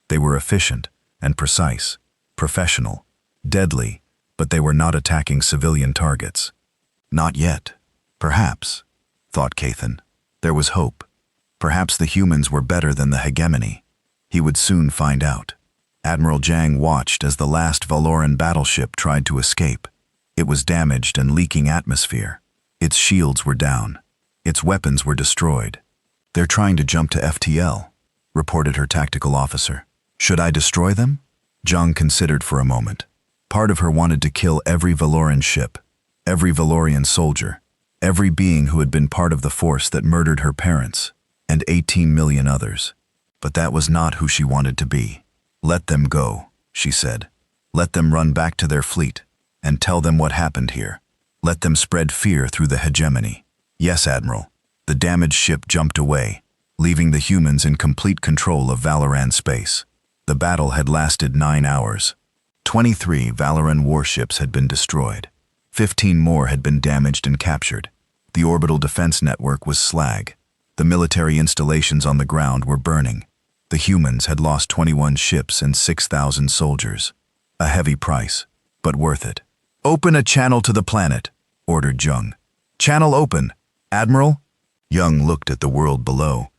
They were efficient and precise, professional, deadly, but they were not attacking civilian targets. Not yet. Perhaps, thought Cathan. There was hope. Perhaps the humans were better than the hegemony. He would soon find out. Admiral Jang watched as the last Valoran battleship tried to escape. It was damaged and leaking atmosphere. Its shields were down. Its weapons were destroyed. "They're trying to jump to FTL," reported her tactical officer. "Should I destroy them?" Jung considered for a moment. Part of her wanted to kill every Valoran ship, every Valorian soldier, every being who had been part of the force that murdered her parents, and 18 million others. But that was not who she wanted to be. "Let them go," she said. "Let them run back to their fleet, and tell them what happened here. Let them spread fear through the hegemony." "Yes, Admiral." The damaged ship jumped away, leaving the humans in complete control of Valoran space. The battle had lasted 9 hours. 23 Valoran warships had been destroyed. 15 more had been damaged and captured. The orbital defense network was slag. The military installations on the ground were burning. The humans had lost 21 ships and 6,000 soldiers. A heavy price, but worth it. "Open a channel to the planet," ordered Jung. "Channel open, Admiral." Jung looked at the world below.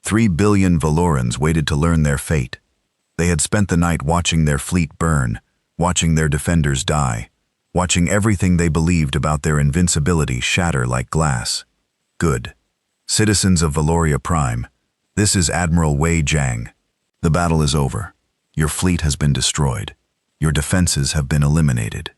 3 billion Valorans waited to learn their fate. They had spent the night watching their fleet burn, watching their defenders die, watching everything they believed about their invincibility shatter like glass. "Good. Citizens of Valoria Prime, this is Admiral Wei Jiang. The battle is over. Your fleet has been destroyed. Your defenses have been eliminated."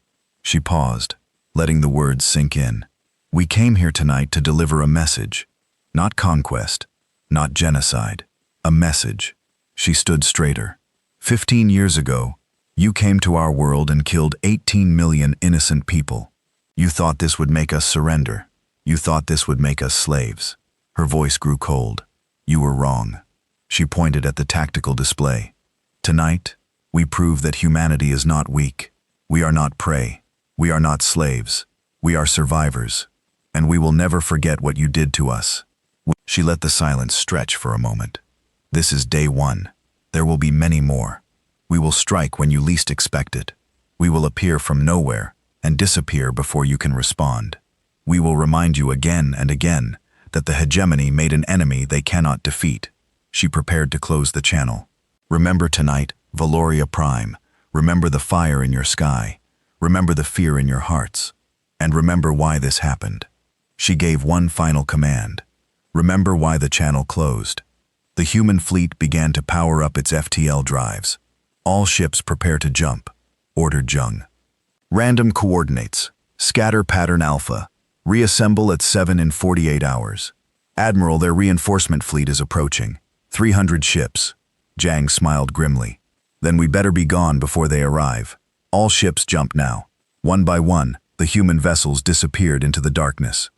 She paused, letting the words sink in. "We came here tonight to deliver a message. Not conquest, not genocide. A message." She stood straighter. 15 years ago, you came to our world and killed 18 million innocent people. You thought this would make us surrender. You thought this would make us slaves. Her voice grew cold. "You were wrong." She pointed at the tactical display. "Tonight, we prove that humanity is not weak. We are not prey. We are not slaves. We are survivors. And we will never forget what you did to us." She let the silence stretch for a moment. "This is day 1. There will be many more. We will strike when you least expect it. We will appear from nowhere and disappear before you can respond. We will remind you again and again that the hegemony made an enemy they cannot defeat." She prepared to close the channel. "Remember tonight, Valoria Prime. Remember the fire in your sky. Remember the fear in your hearts. And remember why this happened." She gave one final command. Remember why the channel closed. The human fleet began to power up its FTL drives. "All ships prepare to jump," ordered Jung. "Random coordinates. Scatter pattern alpha. Reassemble at 7 in 48 hours. Admiral, their reinforcement fleet is approaching. 300 ships." Jang smiled grimly. "Then we better be gone before they arrive. All ships jump now." One by one, the human vessels disappeared into the darkness.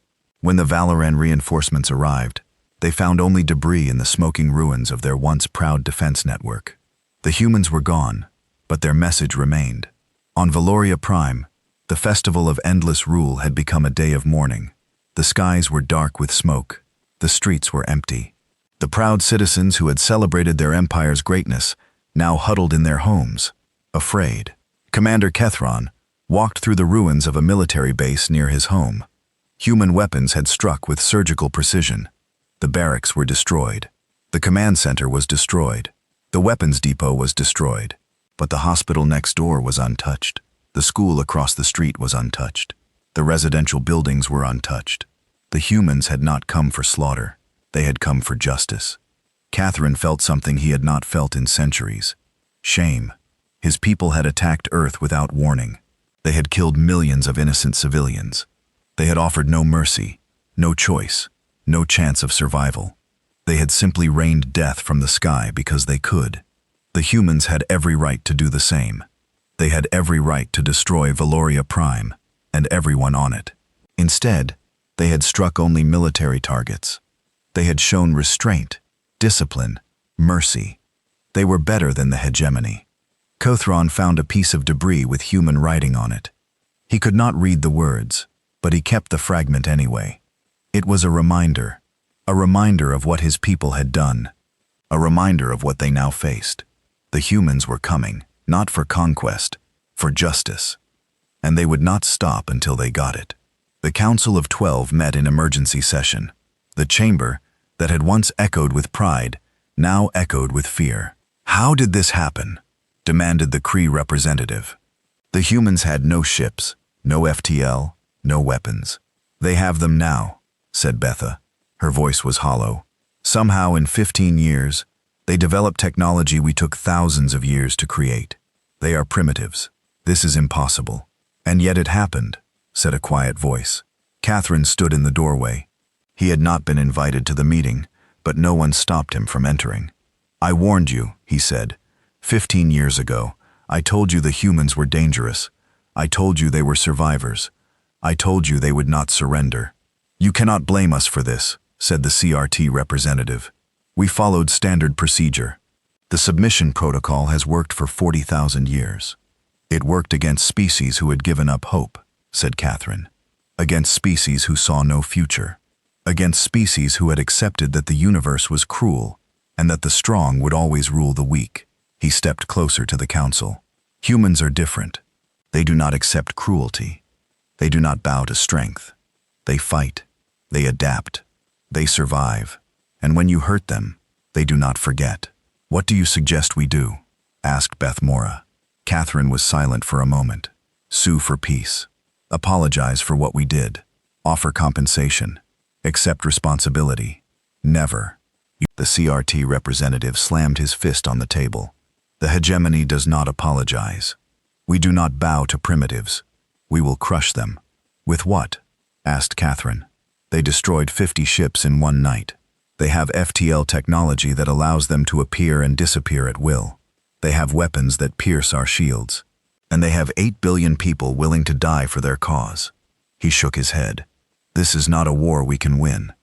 When the Valoran reinforcements arrived, they found only debris in the smoking ruins of their once proud defense network. The humans were gone, but their message remained. On Valoria Prime, the festival of endless rule had become a day of mourning. The skies were dark with smoke. The streets were empty. The proud citizens who had celebrated their empire's greatness now huddled in their homes, afraid. Commander Kethron walked through the ruins of a military base near his home. Human weapons had struck with surgical precision. The barracks were destroyed. The command center was destroyed. The weapons depot was destroyed. But the hospital next door was untouched. The school across the street was untouched. The residential buildings were untouched. The humans had not come for slaughter. They had come for justice. Catherine felt something he had not felt in centuries. Shame. His people had attacked Earth without warning. They had killed millions of innocent civilians. They had offered no mercy, no choice, no chance of survival. They had simply rained death from the sky because they could. The humans had every right to do the same. They had every right to destroy Valoria Prime and everyone on it. Instead, they had struck only military targets. They had shown restraint, discipline, mercy. They were better than the hegemony. Kothron found a piece of debris with human writing on it. He could not read the words, but he kept the fragment anyway. It was a reminder of what his people had done, a reminder of what they now faced. The humans were coming, not for conquest, for justice. And they would not stop until they got it. The Council of 12 met in emergency session. The chamber, that had once echoed with pride, now echoed with fear. "How did this happen?" demanded the Kree representative. "The humans had no ships, no FTL, no weapons. They have them now," said Betha. Her voice was hollow. "Somehow in 15 years, they developed technology we took thousands of years to create. They are primitives. This is impossible." "And yet it happened," said a quiet voice. Catherine stood in the doorway. He had not been invited to the meeting, but no one stopped him from entering. "I warned you," he said. 15 years ago, I told you the humans were dangerous. I told you they were survivors. I told you they would not surrender." "You cannot blame us for this," said the CRT representative. "We followed standard procedure. The submission protocol has worked for 40,000 years. It worked against species who had given up hope," said Catherine. "Against species who saw no future. Against species who had accepted that the universe was cruel and that the strong would always rule the weak." He stepped closer to the council. "Humans are different. They do not accept cruelty. They do not bow to strength. They fight. They adapt. They survive. And when you hurt them, they do not forget." "What do you suggest we do?" asked Beth Mora. Catherine was silent for a moment. "Sue for peace. Apologize for what we did. Offer compensation. Accept responsibility. Never." The CRT representative slammed his fist on the table. "The hegemony does not apologize. We do not bow to primitives. We will crush them." "With what?" asked Catherine. "They destroyed 50 ships in one night. They have FTL technology that allows them to appear and disappear at will. They have weapons that pierce our shields. And they have 8 billion people willing to die for their cause." He shook his head. "This is not a war we can win.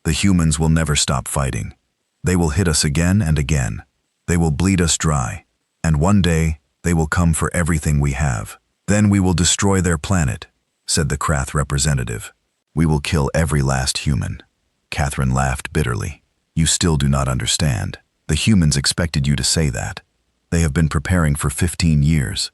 The humans will never stop fighting. They will hit us again and again. They will bleed us dry. And one day, they will come for everything we have. Then we will destroy their planet," said the Krath representative. "We will kill every last human." Catherine laughed bitterly. "You still do not understand. The humans expected you to say that. They have been preparing for 15 years.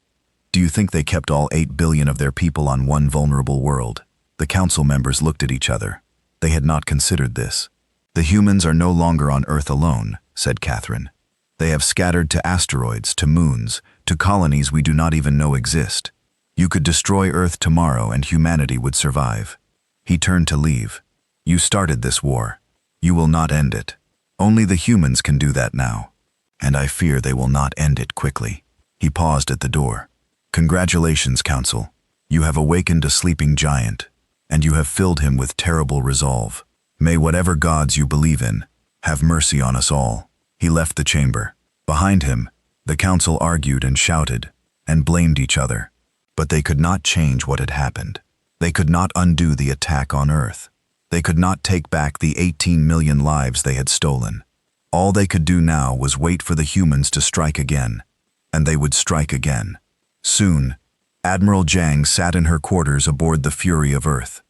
Do you think they kept all 8 billion of their people on one vulnerable world?" The council members looked at each other. They had not considered this. "The humans are no longer on Earth alone," said Catherine. "They have scattered to asteroids, to moons, to colonies we do not even know exist. You could destroy Earth tomorrow and humanity would survive." He turned to leave. "You started this war. You will not end it. Only the humans can do that now. And I fear they will not end it quickly." He paused at the door. "Congratulations, Council. You have awakened a sleeping giant, and you have filled him with terrible resolve. May whatever gods you believe in have mercy on us all." He left the chamber. Behind him, the council argued and shouted and blamed each other. But they could not change what had happened. They could not undo the attack on Earth. They could not take back the 18 million lives they had stolen. All they could do now was wait for the humans to strike again, and they would strike again. Soon, Admiral Jang sat in her quarters aboard the Fury of Earth.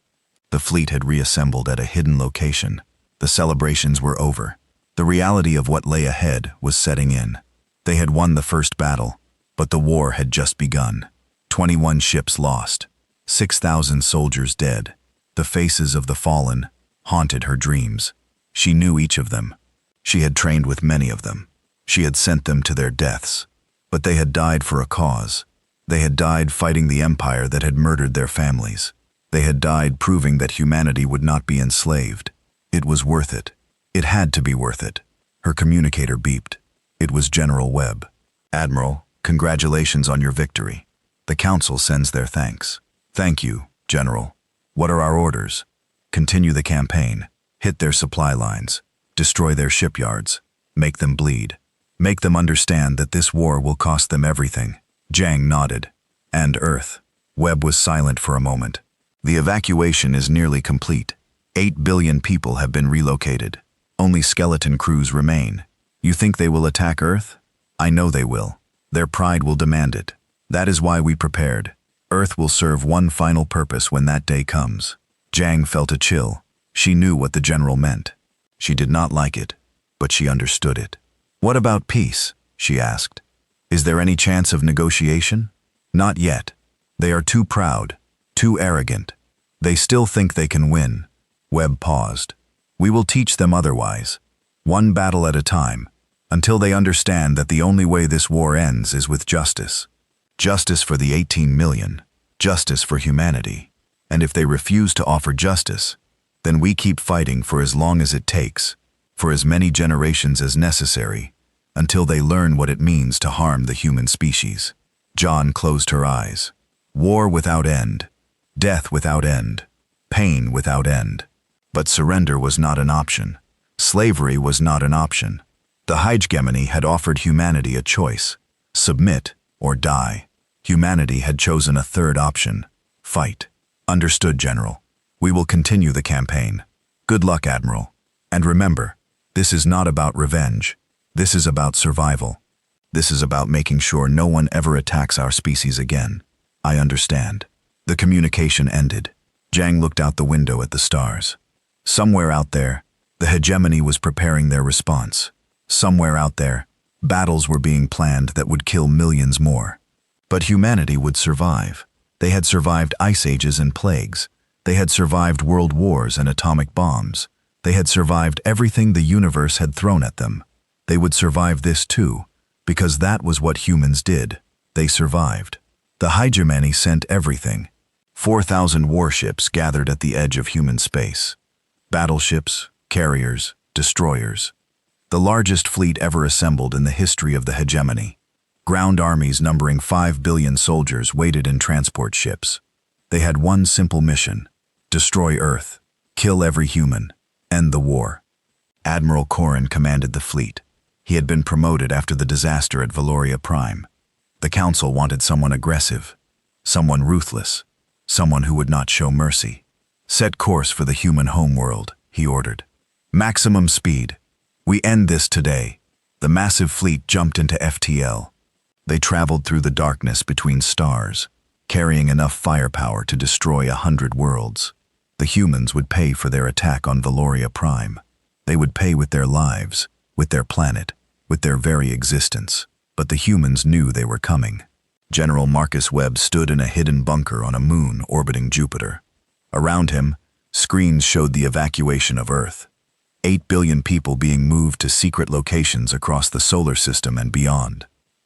The fleet had reassembled at a hidden location. The celebrations were over. The reality of what lay ahead was setting in. They had won the first battle, but the war had just begun. 21 ships lost, 6,000 soldiers dead. The faces of the fallen haunted her dreams. She knew each of them. She had trained with many of them. She had sent them to their deaths. But they had died for a cause. They had died fighting the empire that had murdered their families. They had died proving that humanity would not be enslaved. It was worth it. It had to be worth it. Her communicator beeped. It was General Webb. "Admiral, congratulations on your victory. The Council sends their thanks." "Thank you, General. What are our orders?" "Continue the campaign. Hit their supply lines. Destroy their shipyards. Make them bleed. Make them understand that this war will cost them everything." Jang nodded. "And Earth." Webb was silent for a moment. "The evacuation is nearly complete. 8 billion people have been relocated. Only skeleton crews remain. You think they will attack Earth? I know they will. Their pride will demand it. That is why we prepared. Earth will serve one final purpose when that day comes." Jang felt a chill. She knew what the general meant. She did not like it, but she understood it. "What about peace?" she asked. "Is there any chance of negotiation?" "Not yet. They are too proud, too arrogant. They still think they can win." Webb paused. "We will teach them otherwise. One battle at a time, until they understand that the only way this war ends is with justice. Justice for the 18 million. Justice for humanity. And if they refuse to offer justice, then we keep fighting for as long as it takes, for as many generations as necessary, until they learn what it means to harm the human species." John closed her eyes. War without end. Death without end. Pain without end. But surrender was not an option. Slavery was not an option. The hegemony had offered humanity a choice: submit or die. Humanity had chosen a third option: fight. "Understood, General. We will continue the campaign. Good luck, Admiral. And remember, this is not about revenge. This is about survival. This is about making sure no one ever attacks our species again." "I understand." The communication ended. Jang looked out the window at the stars. Somewhere out there, the hegemony was preparing their response. Somewhere out there, battles were being planned that would kill millions more. But humanity would survive. They had survived ice ages and plagues. They had survived world wars and atomic bombs. They had survived everything the universe had thrown at them. They would survive this too, because that was what humans did. They survived. The hegemony sent everything. 4,000 warships gathered at the edge of human space. Battleships, carriers, destroyers. The largest fleet ever assembled in the history of the hegemony. Ground armies numbering 5 billion soldiers waited in transport ships. They had one simple mission: destroy Earth, kill every human, end the war. Admiral Corrin commanded the fleet. He had been promoted after the disaster at Valoria Prime. The Council wanted someone aggressive, someone ruthless, someone who would not show mercy. "Set course for the human homeworld," he ordered. "Maximum speed. We end this today." The massive fleet jumped into FTL. They traveled through the darkness between stars, carrying enough firepower to destroy 100 worlds. The humans would pay for their attack on Valoria Prime. They would pay with their lives, with their planet, with their very existence. But the humans knew they were coming. General Marcus Webb stood in a hidden bunker on a moon orbiting Jupiter. Around him, screens showed the evacuation of Earth. 8 billion people being moved to secret locations across the solar system and beyond.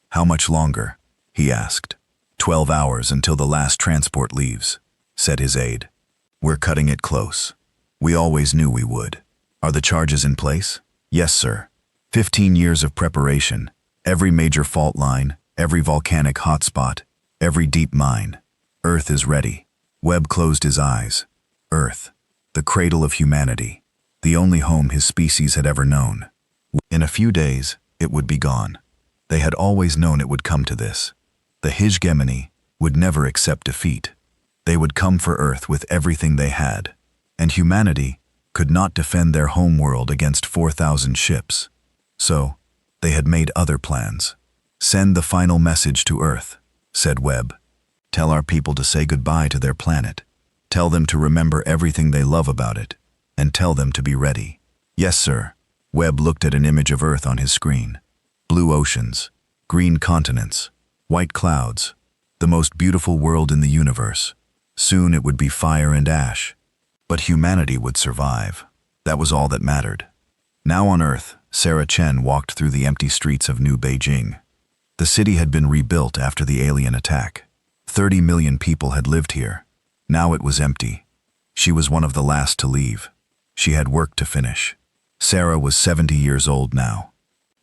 "How much longer?" he asked. 12 hours until the last transport leaves," said his aide. "We're cutting it close. We always knew we would." "Are the charges in place?" "Yes, sir. 15 years of preparation. Every major fault line, every volcanic hotspot, every deep mine. Earth is ready." Webb closed his eyes. Earth, the cradle of humanity, the only home his species had ever known. In a few days, it would be gone. They had always known it would come to this. The hegemony would never accept defeat. They would come for Earth with everything they had, and humanity could not defend their homeworld against 4,000 ships. So, they had made other plans. "Send the final message to Earth," said Webb. "Tell our people to say goodbye to their planet. Tell them to remember everything they love about it, and tell them to be ready." "Yes, sir." Webb looked at an image of Earth on his screen. Blue oceans, green continents, white clouds, the most beautiful world in the universe. Soon it would be fire and ash. But humanity would survive. That was all that mattered. Now on Earth, Sarah Chen walked through the empty streets of New Beijing. The city had been rebuilt after the alien attack. 30 million people had lived here. Now it was empty. She was one of the last to leave. She had work to finish. Sarah was 70 years old now.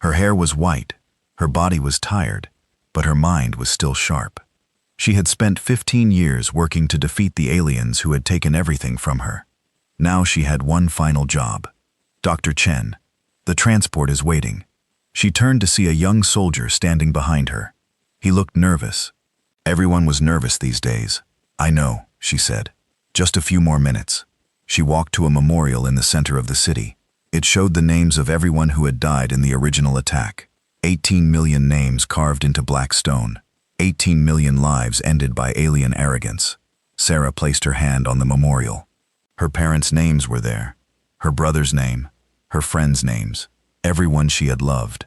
Her hair was white, her body was tired, but her mind was still sharp. She had spent 15 years working to defeat the aliens who had taken everything from her. Now she had one final job. Dr. Chen, the transport is waiting. She turned to see a young soldier standing behind her. He looked nervous. Everyone was nervous these days. I know, she said. Just a few more minutes. She walked to a memorial in the center of the city. It showed the names of everyone who had died in the original attack. 18 million names carved into black stone. 18 million lives ended by alien arrogance. Sarah placed her hand on the memorial. Her parents' names were there. Her brother's name. Her friends' names. Everyone she had loved.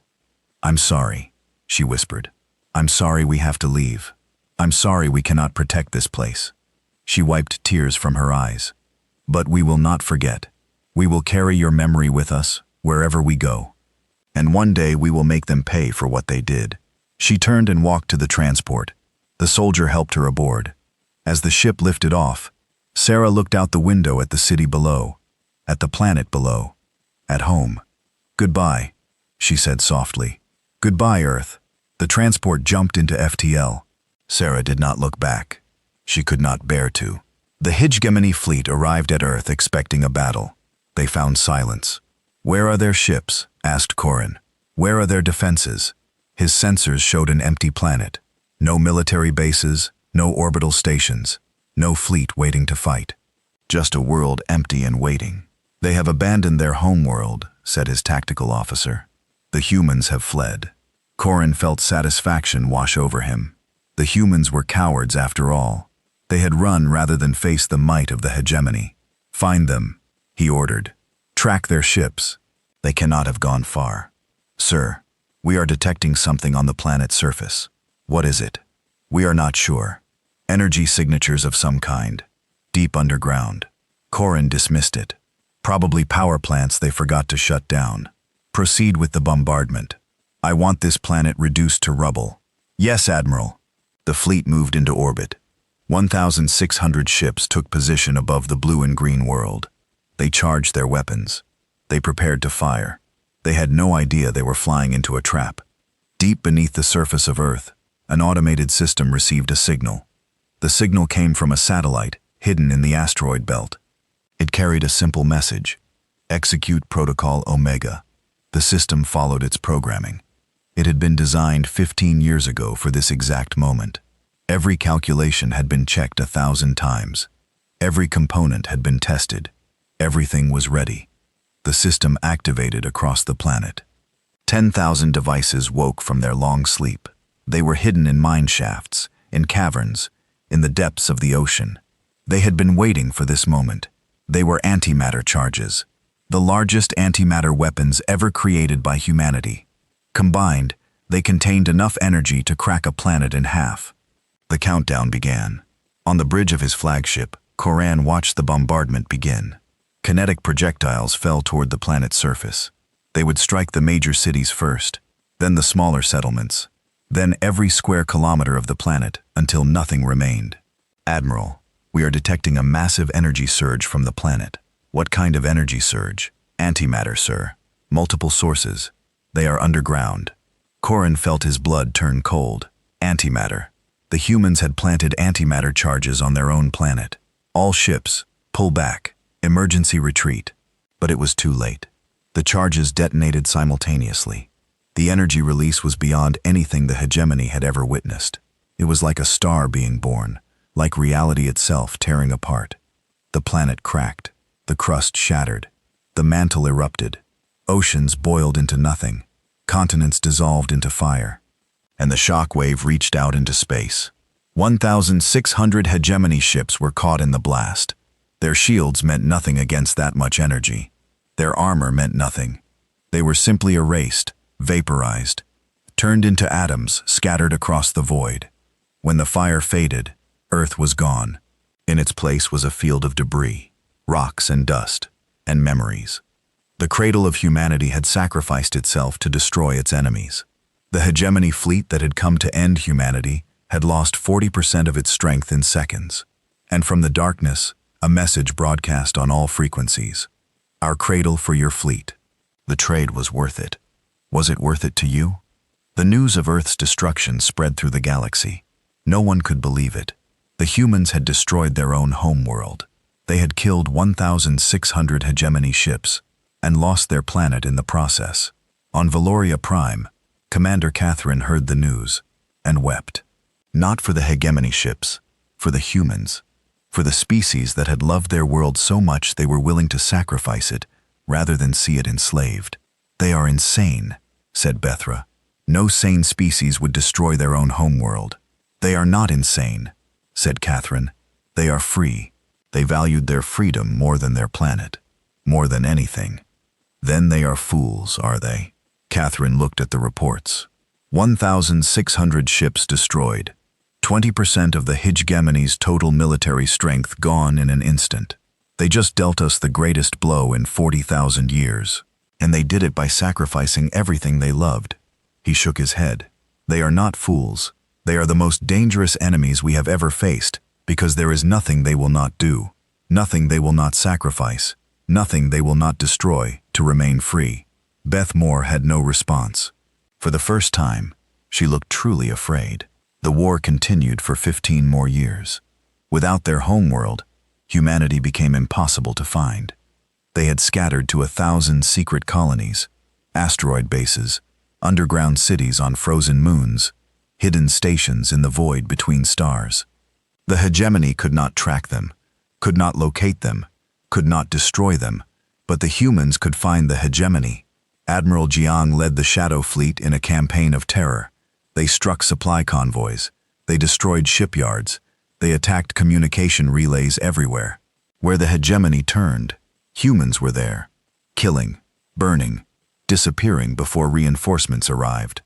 I'm sorry, she whispered. I'm sorry we have to leave. I'm sorry we cannot protect this place. She wiped tears from her eyes. But we will not forget. We will carry your memory with us, wherever we go. And one day we will make them pay for what they did. She turned and walked to the transport. The soldier helped her aboard. As the ship lifted off, Sarah looked out the window at the city below, at the planet below, at home. Goodbye, she said softly. Goodbye, Earth. The transport jumped into FTL. Sarah did not look back. She could not bear to. The HFY fleet arrived at Earth expecting a battle. They found silence. Where are their ships? Asked Corin. Where are their defenses? His sensors showed an empty planet. No military bases, no orbital stations, no fleet waiting to fight. Just a world empty and waiting. They have abandoned their homeworld, said his tactical officer. The humans have fled. Corin felt satisfaction wash over him. The humans were cowards after all. They had run rather than face the might of the hegemony. Find them, he ordered. Track their ships. They cannot have gone far. Sir, we are detecting something on the planet's surface. What is it? We are not sure. Energy signatures of some kind. Deep underground. Corin dismissed it. Probably power plants they forgot to shut down. Proceed with the bombardment. I want this planet reduced to rubble. Yes, Admiral. The fleet moved into orbit. 1,600 ships took position above the blue and green world. They charged their weapons. They prepared to fire. They had no idea they were flying into a trap. Deep beneath the surface of Earth, an automated system received a signal. The signal came from a satellite hidden in the asteroid belt. It carried a simple message. Execute Protocol Omega. The system followed its programming. It had been designed 15 years ago for this exact moment. Every calculation had been checked 1,000 times. Every component had been tested. Everything was ready. The system activated across the planet. 10,000 devices woke from their long sleep. They were hidden in mine shafts, in caverns, in the depths of the ocean. They had been waiting for this moment. They were antimatter charges, the largest antimatter weapons ever created by humanity. Combined, they contained enough energy to crack a planet in half. The countdown began. On the bridge of his flagship, Corin watched the bombardment begin. Kinetic projectiles fell toward the planet's surface. They would strike the major cities first, then the smaller settlements, then every square kilometer of the planet until nothing remained. Admiral, we are detecting a massive energy surge from the planet. What kind of energy surge? Antimatter, sir. Multiple sources. They are underground. Corin felt his blood turn cold. Antimatter. The humans had planted antimatter charges on their own planet. All ships, pull back. Emergency retreat. But it was too late. The charges detonated simultaneously. The energy release was beyond anything the hegemony had ever witnessed. It was like a star being born, like reality itself tearing apart. The planet cracked. The crust shattered. The mantle erupted. Oceans boiled into nothing. Continents dissolved into fire. And the shock wave reached out into space. 1,600 hegemony ships were caught in the blast. Their shields meant nothing against that much energy. Their armor meant nothing. They were simply erased, vaporized, turned into atoms scattered across the void. When the fire faded, Earth was gone. In its place was a field of debris, rocks and dust, and memories. The cradle of humanity had sacrificed itself to destroy its enemies. The hegemony fleet that had come to end humanity had lost 40% of its strength in seconds. And from the darkness, a message broadcast on all frequencies. Our cradle for your fleet. The trade was worth it. Was it worth it to you? The news of Earth's destruction spread through the galaxy. No one could believe it. The humans had destroyed their own homeworld. They had killed 1,600 hegemony ships and lost their planet in the process. On Valoria Prime, Commander Catherine heard the news and wept. Not for the hegemony ships, for the humans, for the species that had loved their world so much they were willing to sacrifice it rather than see it enslaved. They are insane, said Bethra. No sane species would destroy their own homeworld. They are not insane, said Catherine. They are free. They valued their freedom more than their planet, more than anything. Then they are fools, are they? Catherine looked at the reports. 1,600 ships destroyed. 20% of the hegemony's total military strength gone in an instant. They just dealt us the greatest blow in 40,000 years. And they did it by sacrificing everything they loved. He shook his head. They are not fools. They are the most dangerous enemies we have ever faced, because there is nothing they will not do, nothing they will not sacrifice, nothing they will not destroy to remain free. Beth Moore had no response. For the first time, she looked truly afraid. The war continued for 15 more years. Without their homeworld, humanity became impossible to find. They had scattered to 1,000 secret colonies, asteroid bases, underground cities on frozen moons, hidden stations in the void between stars. The hegemony could not track them, could not locate them, could not destroy them, but the humans could find the hegemony. Admiral Jiang led the Shadow Fleet in a campaign of terror. They struck supply convoys. They destroyed shipyards. They attacked communication relays everywhere. Where the hegemony turned, humans were there, killing, burning, disappearing before reinforcements arrived.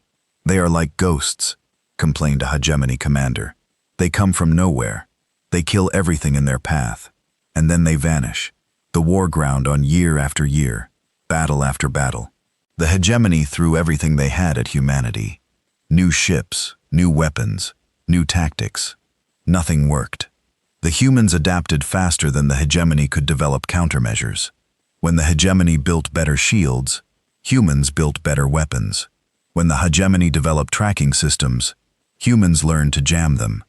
They are like ghosts, complained a hegemony commander. They come from nowhere. They kill everything in their path. And then they vanish. The war ground on year after year, battle after battle. The hegemony threw everything they had at humanity. New ships, new weapons, new tactics. Nothing worked. The humans adapted faster than the hegemony could develop countermeasures. When the hegemony built better shields, humans built better weapons. When the hegemony developed tracking systems, humans learned to jam them.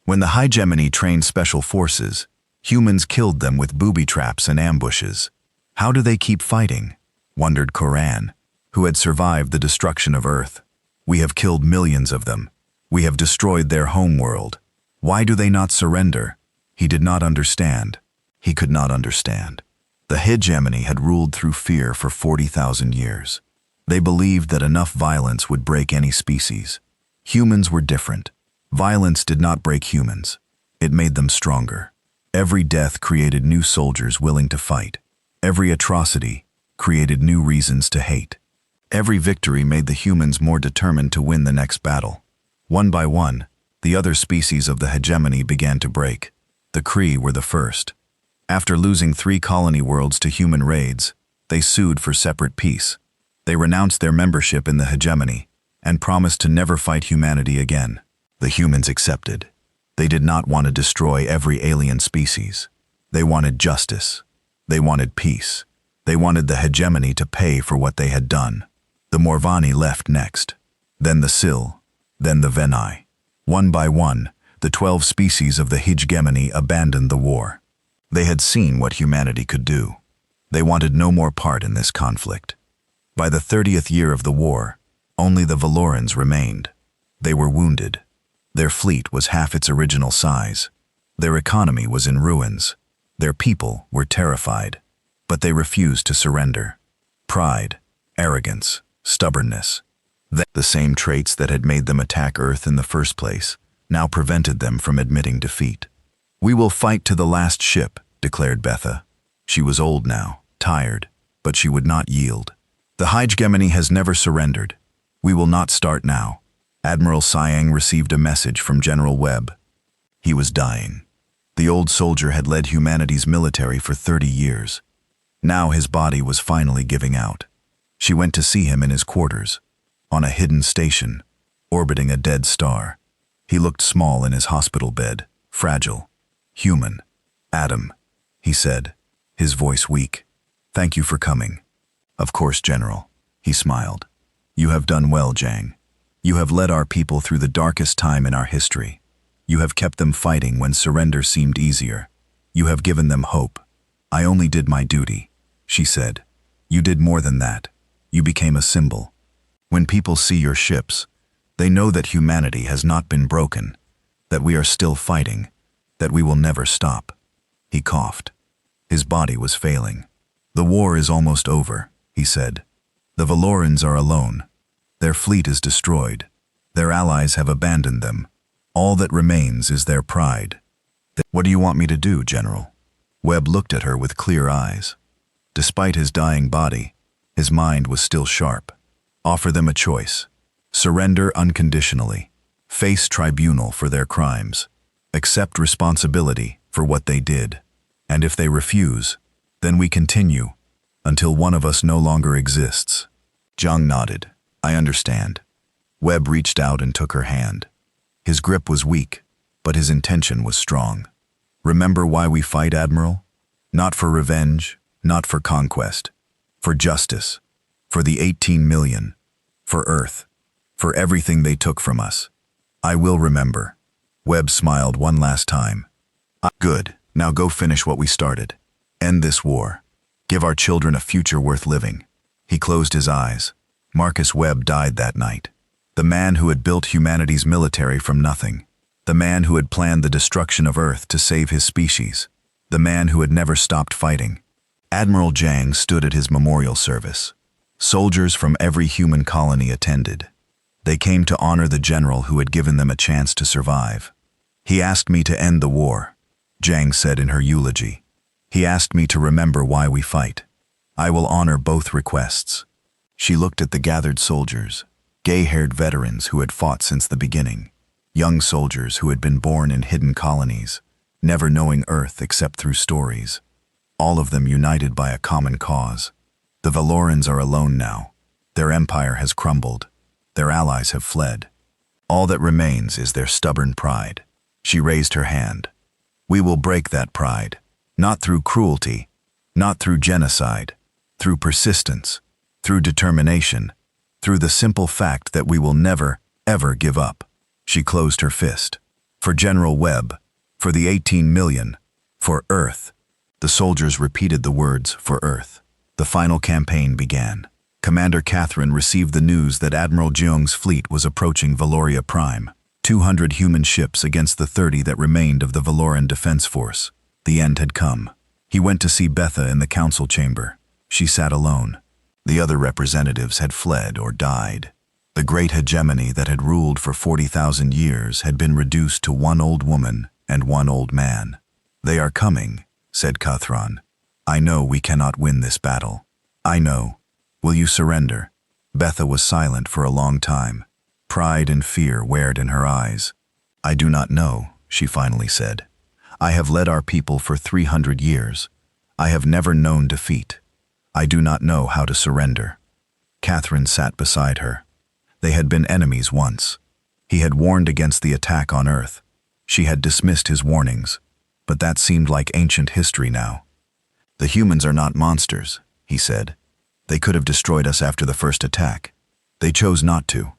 When the hegemony trained special forces, humans killed them with booby traps and ambushes. How do they keep fighting? Wondered Koran, who had survived the destruction of Earth. We have killed millions of them. We have destroyed their homeworld. Why do they not surrender? He did not understand. He could not understand. The hegemony had ruled through fear for 40,000 years. They believed that enough violence would break any species. Humans were different. Violence did not break humans. It made them stronger. Every death created new soldiers willing to fight. Every atrocity created new reasons to hate. Every victory made the humans more determined to win the next battle. One by one, the other species of the hegemony began to break. The Kree were the first. After losing 3 colony worlds to human raids, they sued for separate peace. They renounced their membership in the hegemony and promised to never fight humanity again. The humans accepted. They did not want to destroy every alien species. They wanted justice. They wanted peace. They wanted the hegemony to pay for what they had done. The Morvani left next. Then the Sil. Then the Venai. One by one, the 12 species of the hegemony abandoned the war. They had seen what humanity could do. They wanted no more part in this conflict. By the 30th year of the war, only the Valorans remained. They were wounded. Their fleet was half its original size. Their economy was in ruins. Their people were terrified. But they refused to surrender. Pride, arrogance, stubbornness. The same traits that had made them attack Earth in the first place now prevented them from admitting defeat. "We will fight to the last ship," declared Betha. She was old now, tired, but she would not yield. "The hegemony has never surrendered. We will not start now." Admiral Siang received a message from General Webb. He was dying. The old soldier had led humanity's military for 30 years. Now his body was finally giving out. She went to see him in his quarters, on a hidden station, orbiting a dead star. He looked small in his hospital bed, fragile, human. "Adam," he said, his voice weak. "Thank you for coming. Of course, General. He smiled. You have done well, Jang. You have led our people through the darkest time in our history. You have kept them fighting when surrender seemed easier. You have given them hope. I only did my duty, she said. You did more than that. You became a symbol. When people see your ships, they know that humanity has not been broken, that we are still fighting, that we will never stop. He coughed. His body was failing. The war is almost over, he said. The Valorans are alone. Their fleet is destroyed. Their allies have abandoned them. All that remains is their pride. What do you want me to do, General? Webb looked at her with clear eyes. Despite his dying body, his mind was still sharp. Offer them a choice. Surrender unconditionally. Face tribunal for their crimes. Accept responsibility for what they did. And if they refuse, then we continue until one of us no longer exists. Zhang nodded. I understand. Webb reached out and took her hand. His grip was weak, but his intention was strong. Remember why we fight, Admiral? Not for revenge, not for conquest. For justice. For the 18 million. For Earth. For everything they took from us. I will remember. Webb smiled one last time. Good. Now go finish what we started. End this war. Give our children a future worth living. He closed his eyes. Marcus Webb died that night. The man who had built humanity's military from nothing. The man who had planned the destruction of Earth to save his species. The man who had never stopped fighting. Admiral Zhang stood at his memorial service. Soldiers from every human colony attended. They came to honor the general who had given them a chance to survive. He asked me to end the war, Zhang said in her eulogy. He asked me to remember why we fight. I will honor both requests. She looked at the gathered soldiers, gay-haired veterans who had fought since the beginning, young soldiers who had been born in hidden colonies, never knowing Earth except through stories, all of them united by a common cause. The Valorans are alone now. Their empire has crumbled. Their allies have fled. All that remains is their stubborn pride. She raised her hand. We will break that pride, not through cruelty, not through genocide, through persistence, through determination, through the simple fact that we will never, ever give up. She closed her fist. For General Webb, for the 18 million, for Earth. The soldiers repeated the words, for Earth. The final campaign began. Commander Catherine received the news that Admiral Jeong's fleet was approaching Valoria Prime. 200 human ships against the 30 that remained of the Valoran Defense Force. The end had come. He went to see Betha in the council chamber. She sat alone. The other representatives had fled or died. The great hegemony that had ruled for 40,000 years had been reduced to one old woman and one old man. They are coming, said Catherine. I know we cannot win this battle. I know. Will you surrender? Betha was silent for a long time. Pride and fear wared in her eyes. I do not know, she finally said. I have led our people for 300 years. I have never known defeat. I do not know how to surrender. Catherine sat beside her. They had been enemies once. He had warned against the attack on Earth. She had dismissed his warnings, but that seemed like ancient history now. The humans are not monsters, he said. They could have destroyed us after the first attack. They chose not to.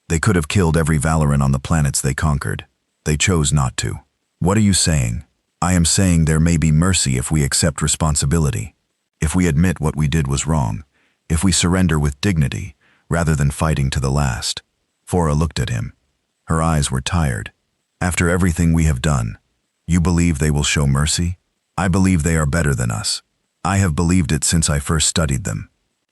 They could have killed every Valoran on the planets they conquered. They chose not to. What are you saying? I am saying there may be mercy if we accept responsibility. If we admit what we did was wrong. If we surrender with dignity, rather than fighting to the last. Fora looked at him. Her eyes were tired. After everything we have done, you believe they will show mercy? I believe they are better than us. I have believed it since I first studied them.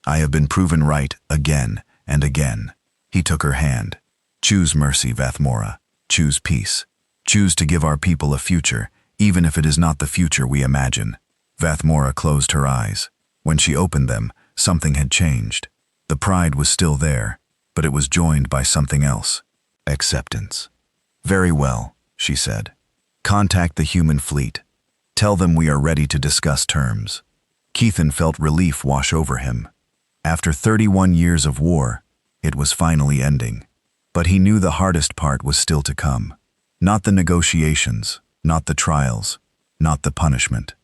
I have been proven right again and again. He took her hand. Choose mercy, Vathmora. Choose peace. Choose to give our people a future, even if it is not the future we imagine. Vathmora closed her eyes. When she opened them, something had changed. The pride was still there, but it was joined by something else. Acceptance. Very well, she said. Contact the human fleet. Tell them we are ready to discuss terms. Keithan felt relief wash over him. After 31 years of war, it was finally ending. But he knew the hardest part was still to come. Not the negotiations, not the trials, not the punishment.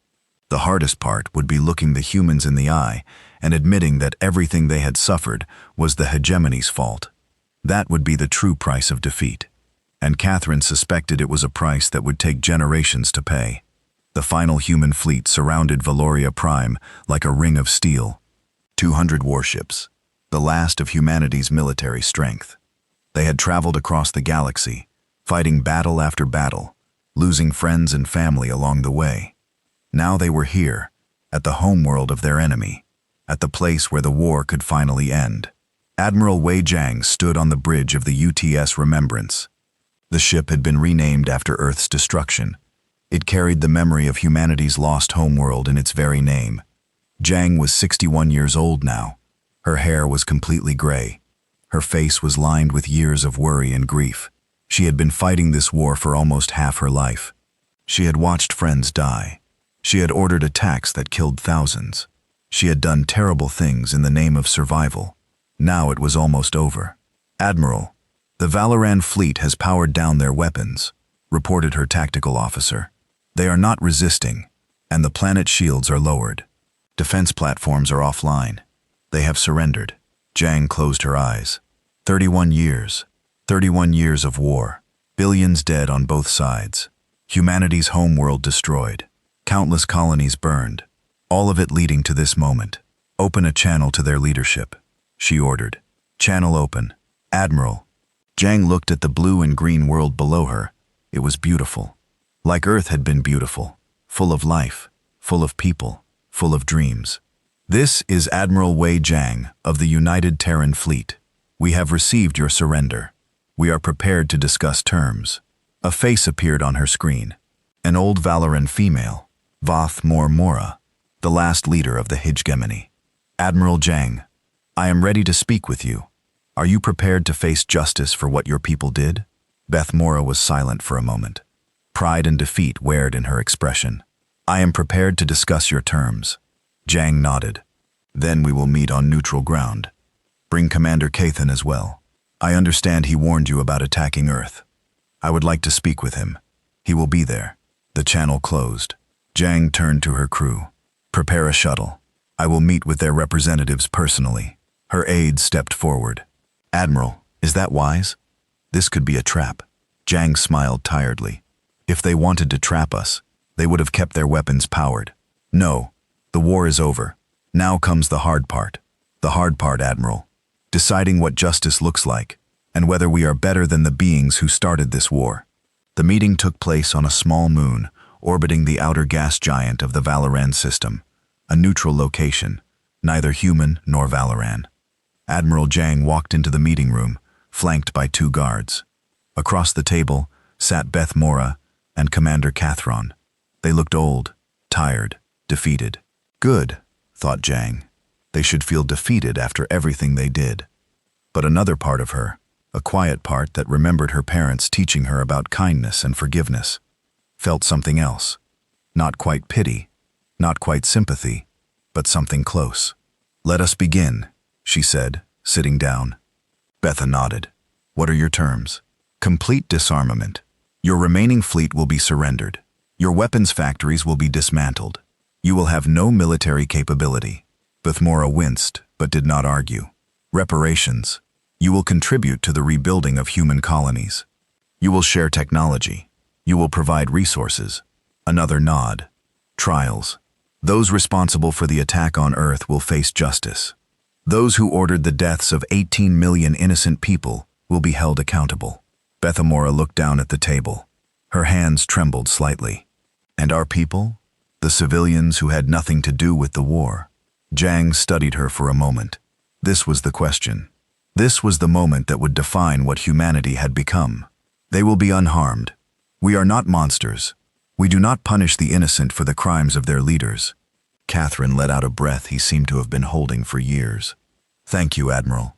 The hardest part would be looking the humans in the eye and admitting that everything they had suffered was the hegemony's fault. That would be the true price of defeat. And Catherine suspected it was a price that would take generations to pay. The final human fleet surrounded Valoria Prime like a ring of steel. 200 warships, the last of humanity's military strength. They had traveled across the galaxy, fighting battle after battle, losing friends and family along the way. Now they were here, at the homeworld of their enemy, at the place where the war could finally end. Admiral Wei Jiang stood on the bridge of the UTS Remembrance. The ship had been renamed after Earth's destruction. It carried the memory of humanity's lost homeworld in its very name. Jiang was 61 years old now. Her hair was completely gray. Her face was lined with years of worry and grief. She had been fighting this war for almost half her life. She had watched friends die. She had ordered attacks that killed thousands. She had done terrible things in the name of survival. Now it was almost over. "Admiral, the Valoran fleet has powered down their weapons," reported her tactical officer. "They are not resisting, and the planet shields are lowered. Defense platforms are offline. They have surrendered." Jiang closed her eyes. 31 years. 31 years of war. Billions dead on both sides. Humanity's homeworld destroyed. Countless colonies burned. All of it leading to this moment. "Open a channel to their leadership," she ordered. "Channel open." "Admiral." Jiang looked at the blue and green world below her. It was beautiful. Like Earth had been beautiful. Full of life. Full of people. Full of dreams. "This is Admiral Wei Jiang of the United Terran Fleet. We have received your surrender. We are prepared to discuss terms." A face appeared on her screen. An old Valoran female, Voth Mor Mora, the last leader of the hegemony. "Admiral Jiang, I am ready to speak with you. Are you prepared to face justice for what your people did?" Beth Mora was silent for a moment. Pride and defeat weared in her expression. "I am prepared to discuss your terms." Jiang nodded. "Then we will meet on neutral ground. Bring Commander Kathan as well. I understand he warned you about attacking Earth. I would like to speak with him. He will be there." The channel closed. Jiang turned to her crew. "Prepare a shuttle. I will meet with their representatives personally." Her aides stepped forward. "Admiral, is that wise? This could be a trap." Jiang smiled tiredly. "If they wanted to trap us, they would have kept their weapons powered. No, the war is over. Now comes the hard part. The hard part, Admiral. Deciding what justice looks like, and whether we are better than the beings who started this war." The meeting took place on a small moon, orbiting the outer gas giant of the Valoran system, a neutral location, neither human nor Valoran. Admiral Jiang walked into the meeting room, flanked by 2 guards. Across the table sat Beth Mora and Commander Cathron. They looked old, tired, defeated. Good, thought Jiang. They should feel defeated after everything they did. But another part of her, a quiet part that remembered her parents teaching her about kindness and forgiveness, felt something else. Not quite pity, not quite sympathy, but something close. "Let us begin," she said, sitting down. Betha nodded. "What are your terms?" "Complete disarmament. Your remaining fleet will be surrendered. Your weapons factories will be dismantled. You will have no military capability." Bethmora winced, but did not argue. "Reparations. You will contribute to the rebuilding of human colonies. You will share technology. You will provide resources." Another nod. "Trials. Those responsible for the attack on Earth will face justice. Those who ordered the deaths of 18 million innocent people will be held accountable." Bethamora looked down at the table. Her hands trembled slightly. "And our people? The civilians who had nothing to do with the war?" Jiang studied her for a moment. This was the question. This was the moment that would define what humanity had become. "They will be unharmed. We are not monsters. We do not punish the innocent for the crimes of their leaders." Catherine let out a breath he seemed to have been holding for years. "Thank you, Admiral."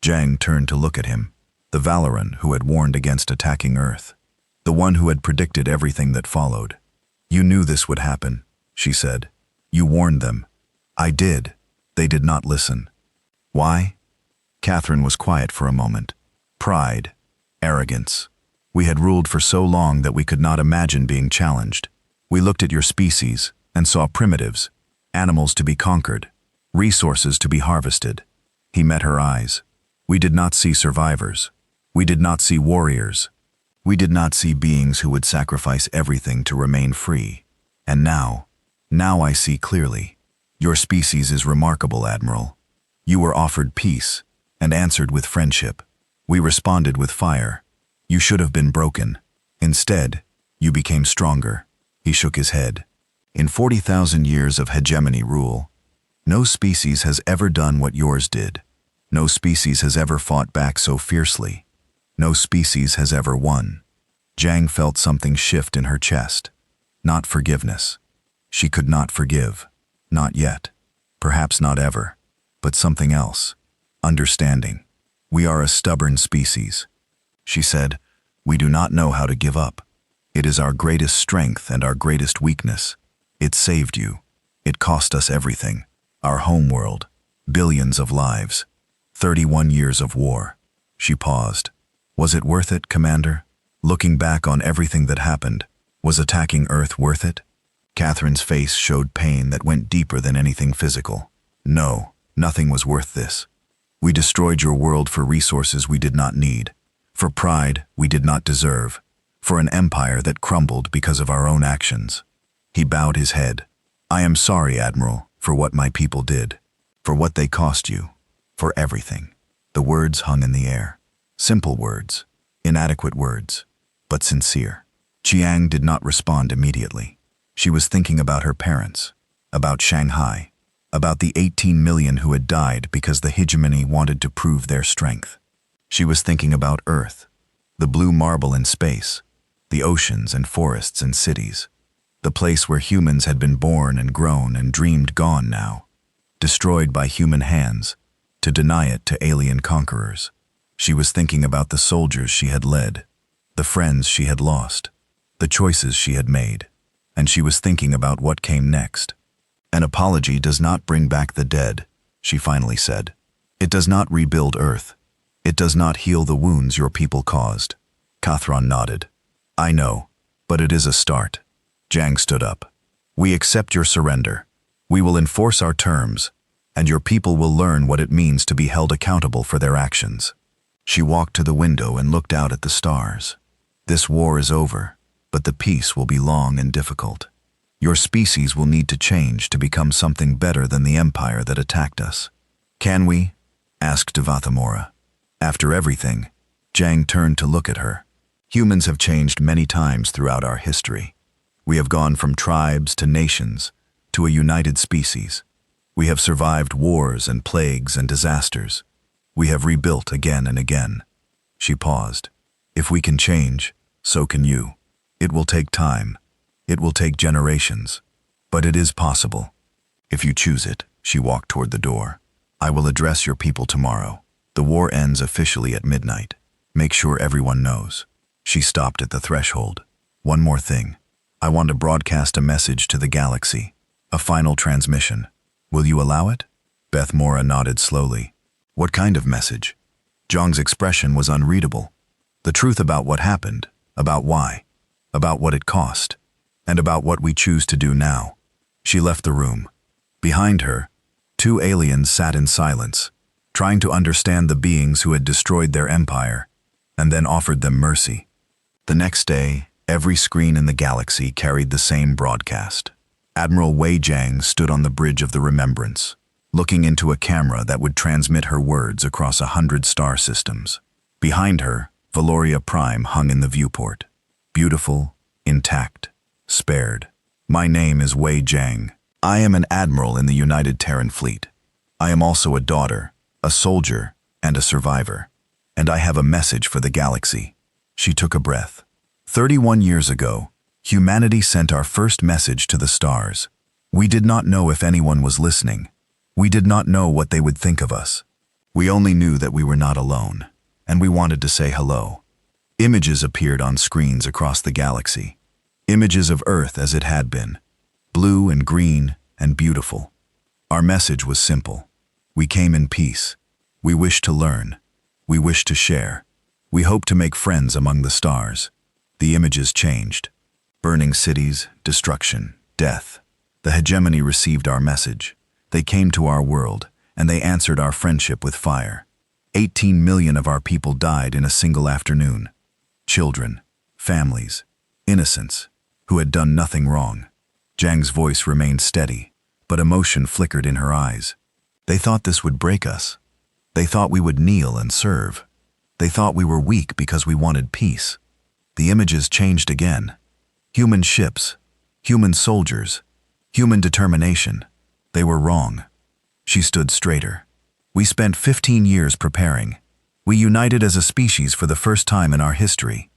Jiang turned to look at him, the Valoran who had warned against attacking Earth, the one who had predicted everything that followed. "You knew this would happen," she said. "You warned them." "I did. They did not listen." "Why?" Catherine was quiet for a moment. "Pride. Arrogance. We had ruled for so long that we could not imagine being challenged. We looked at your species, and saw primitives, animals to be conquered, resources to be harvested. He met her eyes. We did not see survivors. We did not see warriors. We did not see beings who would sacrifice everything to remain free. And now I see clearly. Your species is remarkable, Admiral. You were offered peace and answered with friendship. We responded with fire. You should have been broken. Instead, you became stronger. He shook his head. In 40,000 years of hegemony rule, no species has ever done what yours did. No species has ever fought back so fiercely. No species has ever won. Zhang felt something shift in her chest. Not forgiveness. She could not forgive. Not yet. Perhaps not ever. But something else. Understanding. We are a stubborn species. She said, we do not know how to give up. It is our greatest strength and our greatest weakness. It saved you. It cost us everything. Our homeworld. Billions of lives. 31 years of war. She paused. Was it worth it, Commander? Looking back on everything that happened, was attacking Earth worth it? Catherine's face showed pain that went deeper than anything physical. No, nothing was worth this. We destroyed your world for resources we did not need, for pride we did not deserve, for an empire that crumbled because of our own actions. He bowed his head. I am sorry, Admiral, for what my people did, for what they cost you, for everything. The words hung in the air. Simple words, inadequate words, but sincere. Chiang did not respond immediately. She was thinking about her parents, about Shanghai, about the 18 million who had died because the hegemony wanted to prove their strength. She was thinking about Earth, the blue marble in space, the oceans and forests and cities, the place where humans had been born and grown and dreamed gone now, destroyed by human hands, to deny it to alien conquerors. She was thinking about the soldiers she had led, the friends she had lost, the choices she had made, and she was thinking about what came next. An apology does not bring back the dead, she finally said. It does not rebuild Earth. It does not heal the wounds your people caused. Cathron nodded. I know, but it is a start. Zhang stood up. We accept your surrender. We will enforce our terms, and your people will learn what it means to be held accountable for their actions. She walked to the window and looked out at the stars. This war is over, but the peace will be long and difficult. Your species will need to change to become something better than the empire that attacked us. Can we? Asked Devathamora. After everything, Zhang turned to look at her. Humans have changed many times throughout our history. We have gone from tribes to nations, to a united species. We have survived wars and plagues and disasters. We have rebuilt again and again. She paused. If we can change, so can you. It will take time. It will take generations. But it is possible. If you choose it, she walked toward the door. I will address your people tomorrow. The war ends officially at midnight. Make sure everyone knows. She stopped at the threshold. One more thing. I want to broadcast a message to the galaxy. A final transmission. Will you allow it? Beth Mora nodded slowly. What kind of message? Zhang's expression was unreadable. The truth about what happened, about why, about what it cost, and about what we choose to do now. She left the room. Behind her, two aliens sat in silence, trying to understand the beings who had destroyed their empire, and then offered them mercy. The next day, every screen in the galaxy carried the same broadcast. Admiral Wei Jiang stood on the bridge of the Remembrance, looking into a camera that would transmit her words across 100 star systems. Behind her, Valoria Prime hung in the viewport. Beautiful, intact, spared. My name is Wei Jiang. I am an admiral in the United Terran Fleet. I am also a daughter, a soldier, and a survivor. And I have a message for the galaxy. She took a breath. 31 years ago, humanity sent our first message to the stars. We did not know if anyone was listening. We did not know what they would think of us. We only knew that we were not alone, and we wanted to say hello. Images appeared on screens across the galaxy. Images of Earth as it had been, blue and green and beautiful. Our message was simple. We came in peace. We wish to learn. We wish to share. We hope to make friends among the stars. The images changed. Burning cities, destruction, death. The hegemony received our message. They came to our world, and they answered our friendship with fire. 18 million of our people died in a single afternoon. Children, families, innocents, who had done nothing wrong. Zhang's voice remained steady, but emotion flickered in her eyes. They thought this would break us. They thought we would kneel and serve. They thought we were weak because we wanted peace. The images changed again. Human ships, human soldiers, human determination. They were wrong. She stood straighter. We spent 15 years preparing. We united as a species for the first time in our history.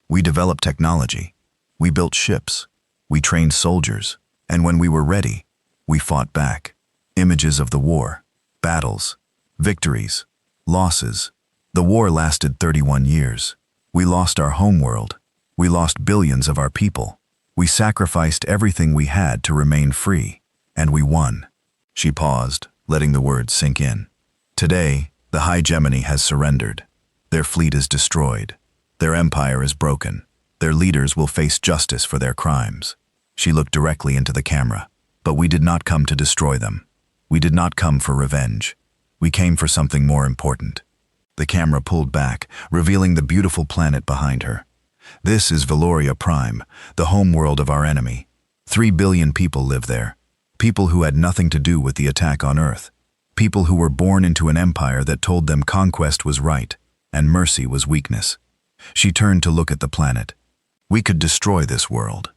We developed technology. We built ships. We trained soldiers. And when we were ready, we fought back. Images of the war, battles, victories, losses. The war lasted 31 years. We lost our homeworld. We lost billions of our people. We sacrificed everything we had to remain free. And we won. She paused, letting the words sink in. Today, the hegemony has surrendered. Their fleet is destroyed. Their empire is broken. Their leaders will face justice for their crimes. She looked directly into the camera. But we did not come to destroy them. We did not come for revenge. We came for something more important. The camera pulled back, revealing the beautiful planet behind her. This is Valoria Prime, the homeworld of our enemy. 3 billion people live there. People who had nothing to do with the attack on Earth. People who were born into an empire that told them conquest was right, and mercy was weakness. She turned to look at the planet. We could destroy this world.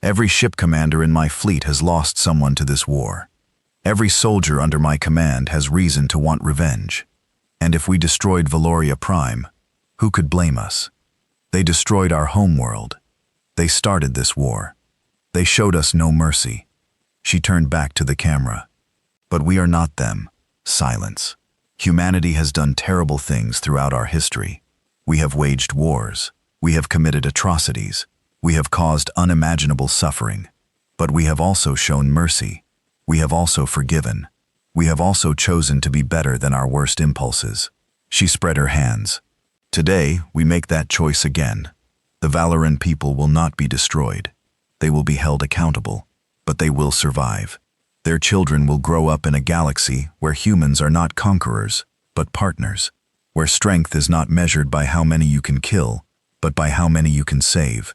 Every ship commander in my fleet has lost someone to this war. Every soldier under my command has reason to want revenge. And if we destroyed Valoria Prime, who could blame us? They destroyed our homeworld. They started this war. They showed us no mercy. She turned back to the camera. But we are not them. Silence. Humanity has done terrible things throughout our history. We have waged wars. We have committed atrocities. We have caused unimaginable suffering. But we have also shown mercy. We have also forgiven. We have also chosen to be better than our worst impulses. She spread her hands. Today, we make that choice again. The Valoran people will not be destroyed. They will be held accountable, but they will survive. Their children will grow up in a galaxy where humans are not conquerors, but partners, where strength is not measured by how many you can kill, but by how many you can save.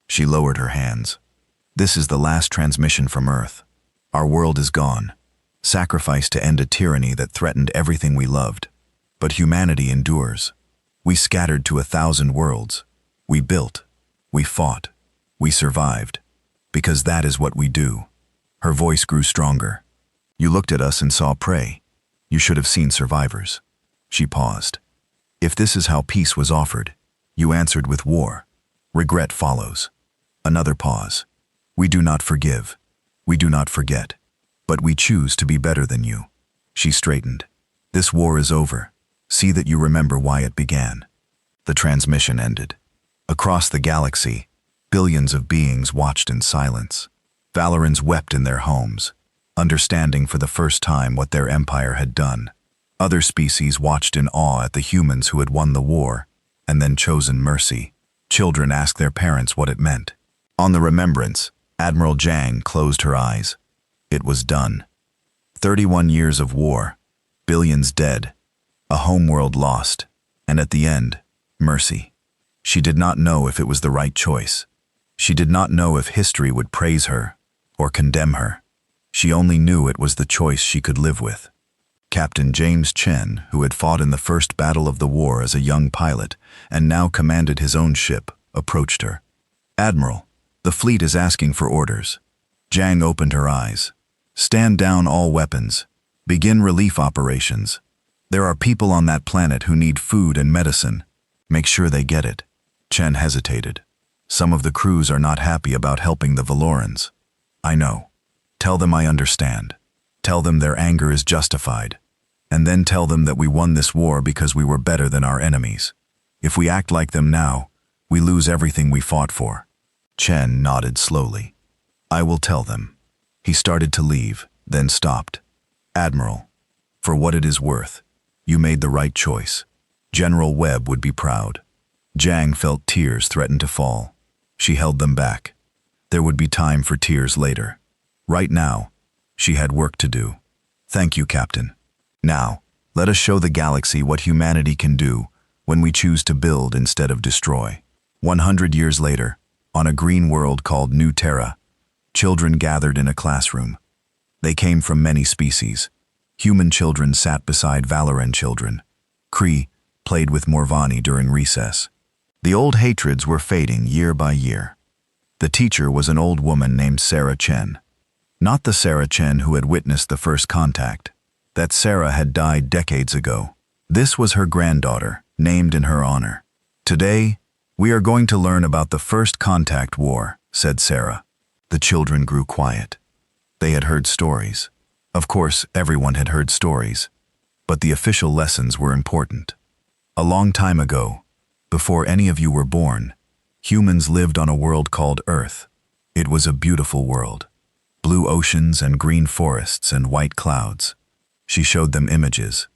She lowered her hands. This is the last transmission from Earth. Our world is gone, sacrificed to end a tyranny that threatened everything we loved. But humanity endures. We scattered to 1,000 worlds. We built. We fought. We survived. Because that is what we do. Her voice grew stronger. You looked at us and saw prey. You should have seen survivors. She paused. If this is how peace was offered, you answered with war. Regret follows. Another pause. We do not forgive. We do not forget. But we choose to be better than you. She straightened. This war is over. See that you remember why it began. The transmission ended. Across the galaxy, billions of beings watched in silence. Valorans wept in their homes, understanding for the first time what their empire had done. Other species watched in awe at the humans who had won the war, and then chosen mercy. Children asked their parents what it meant. On the remembrance, Admiral Zhang closed her eyes. It was done. 31 years of war, billions dead, a homeworld lost, and at the end, mercy. She did not know if it was the right choice. She did not know if history would praise her or condemn her. She only knew it was the choice she could live with. Captain James Chen, who had fought in the first battle of the war as a young pilot and now commanded his own ship, approached her. Admiral, the fleet is asking for orders. Zhang opened her eyes. Stand down all weapons. Begin relief operations. There are people on that planet who need food and medicine. Make sure they get it. Chen hesitated. Some of the crews are not happy about helping the Valorans. I know. Tell them I understand. Tell them their anger is justified. And then tell them that we won this war because we were better than our enemies. If we act like them now, we lose everything we fought for. Chen nodded slowly. I will tell them. He started to leave, then stopped. Admiral, for what it is worth, you made the right choice. General Webb would be proud. Zhang felt tears threaten to fall. She held them back. There would be time for tears later. Right now, she had work to do. Thank you, Captain. Now, let us show the galaxy what humanity can do when we choose to build instead of destroy. 100 years later, on a green world called New Terra, children gathered in a classroom. They came from many species. Human children sat beside Valoran children. Kree played with Morvani during recess. The old hatreds were fading year by year. The teacher was an old woman named Sarah Chen. Not the Sarah Chen who had witnessed the first contact. That Sarah had died decades ago. This was her granddaughter, named in her honor. Today, we are going to learn about the first contact war, said Sarah. The children grew quiet. They had heard stories. Of course, everyone had heard stories. But the official lessons were important. A long time ago, before any of you were born, humans lived on a world called Earth. It was a beautiful world. Blue oceans and green forests and white clouds. She showed them images.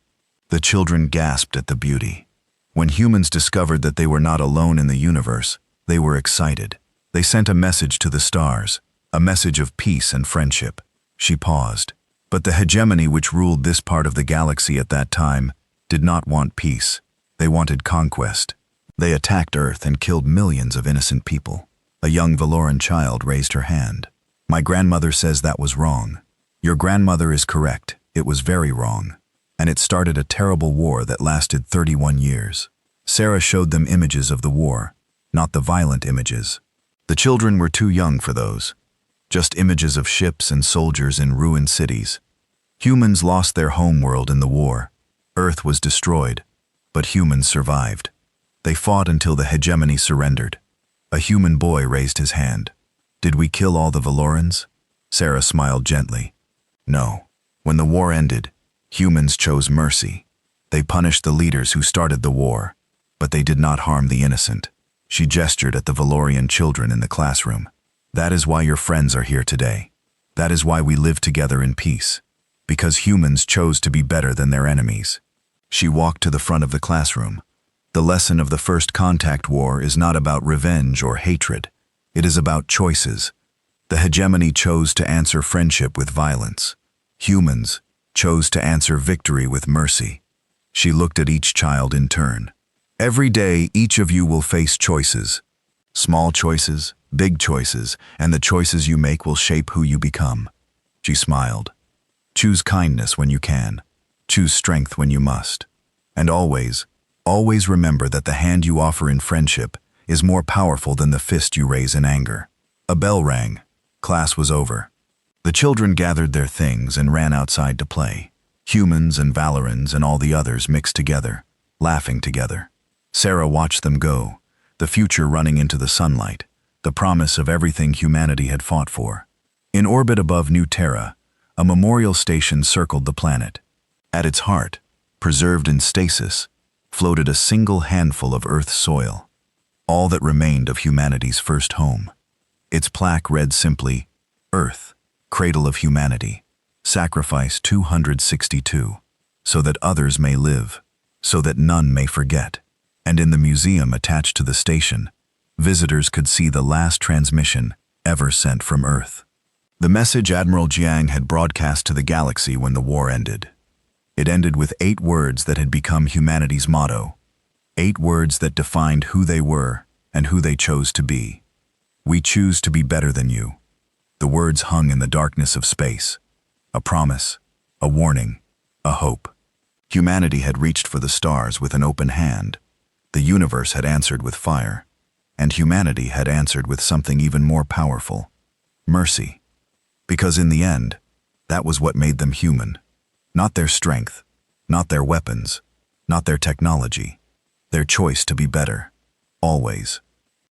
The children gasped at the beauty. When humans discovered that they were not alone in the universe, they were excited. They sent a message to the stars, a message of peace and friendship. She paused. But the hegemony which ruled this part of the galaxy at that time did not want peace. They wanted conquest. They attacked Earth and killed millions of innocent people. A young Valoran child raised her hand. My grandmother says that was wrong. Your grandmother is correct. It was very wrong. And it started a terrible war that lasted 31 years. Sarah showed them images of the war, not the violent images. The children were too young for those. Just images of ships and soldiers in ruined cities. Humans lost their homeworld in the war. Earth was destroyed, but humans survived. They fought until the hegemony surrendered. A human boy raised his hand. Did we kill all the Valorans? Sarah smiled gently. No. When the war ended, humans chose mercy. They punished the leaders who started the war, but they did not harm the innocent. She gestured at the Valorian children in the classroom. That is why your friends are here today. That is why we live together in peace. Because humans chose to be better than their enemies. She walked to the front of the classroom. The lesson of the first contact war is not about revenge or hatred. It is about choices. The hegemony chose to answer friendship with violence. Humans chose to answer victory with mercy. She looked at each child in turn. Every day, each of you will face choices. Small choices, big choices, and the choices you make will shape who you become. She smiled. Choose kindness when you can. Choose strength when you must. And always remember that the hand you offer in friendship is more powerful than the fist you raise in anger. A bell rang. Class was over. The children gathered their things and ran outside to play. Humans and Valorans and all the others mixed together, laughing together. Sarah watched them go, the future running into the sunlight, the promise of everything humanity had fought for. In orbit above New Terra, a memorial station circled the planet. At its heart, preserved in stasis, floated a single handful of Earth's soil, all that remained of humanity's first home. Its plaque read simply, Earth, Cradle of Humanity, Sacrifice 262, so that others may live, so that none may forget. And in the museum attached to the station, visitors could see the last transmission ever sent from Earth. The message Admiral Jiang had broadcast to the galaxy when the war ended. It ended with 8 words that had become humanity's motto. 8 words that defined who they were and who they chose to be. We choose to be better than you. The words hung in the darkness of space. A promise, a warning, a hope. Humanity had reached for the stars with an open hand. The universe had answered with fire. And humanity had answered with something even more powerful. Mercy. Because in the end, that was what made them human. Not their strength, not their weapons, not their technology. Their choice to be better. Always.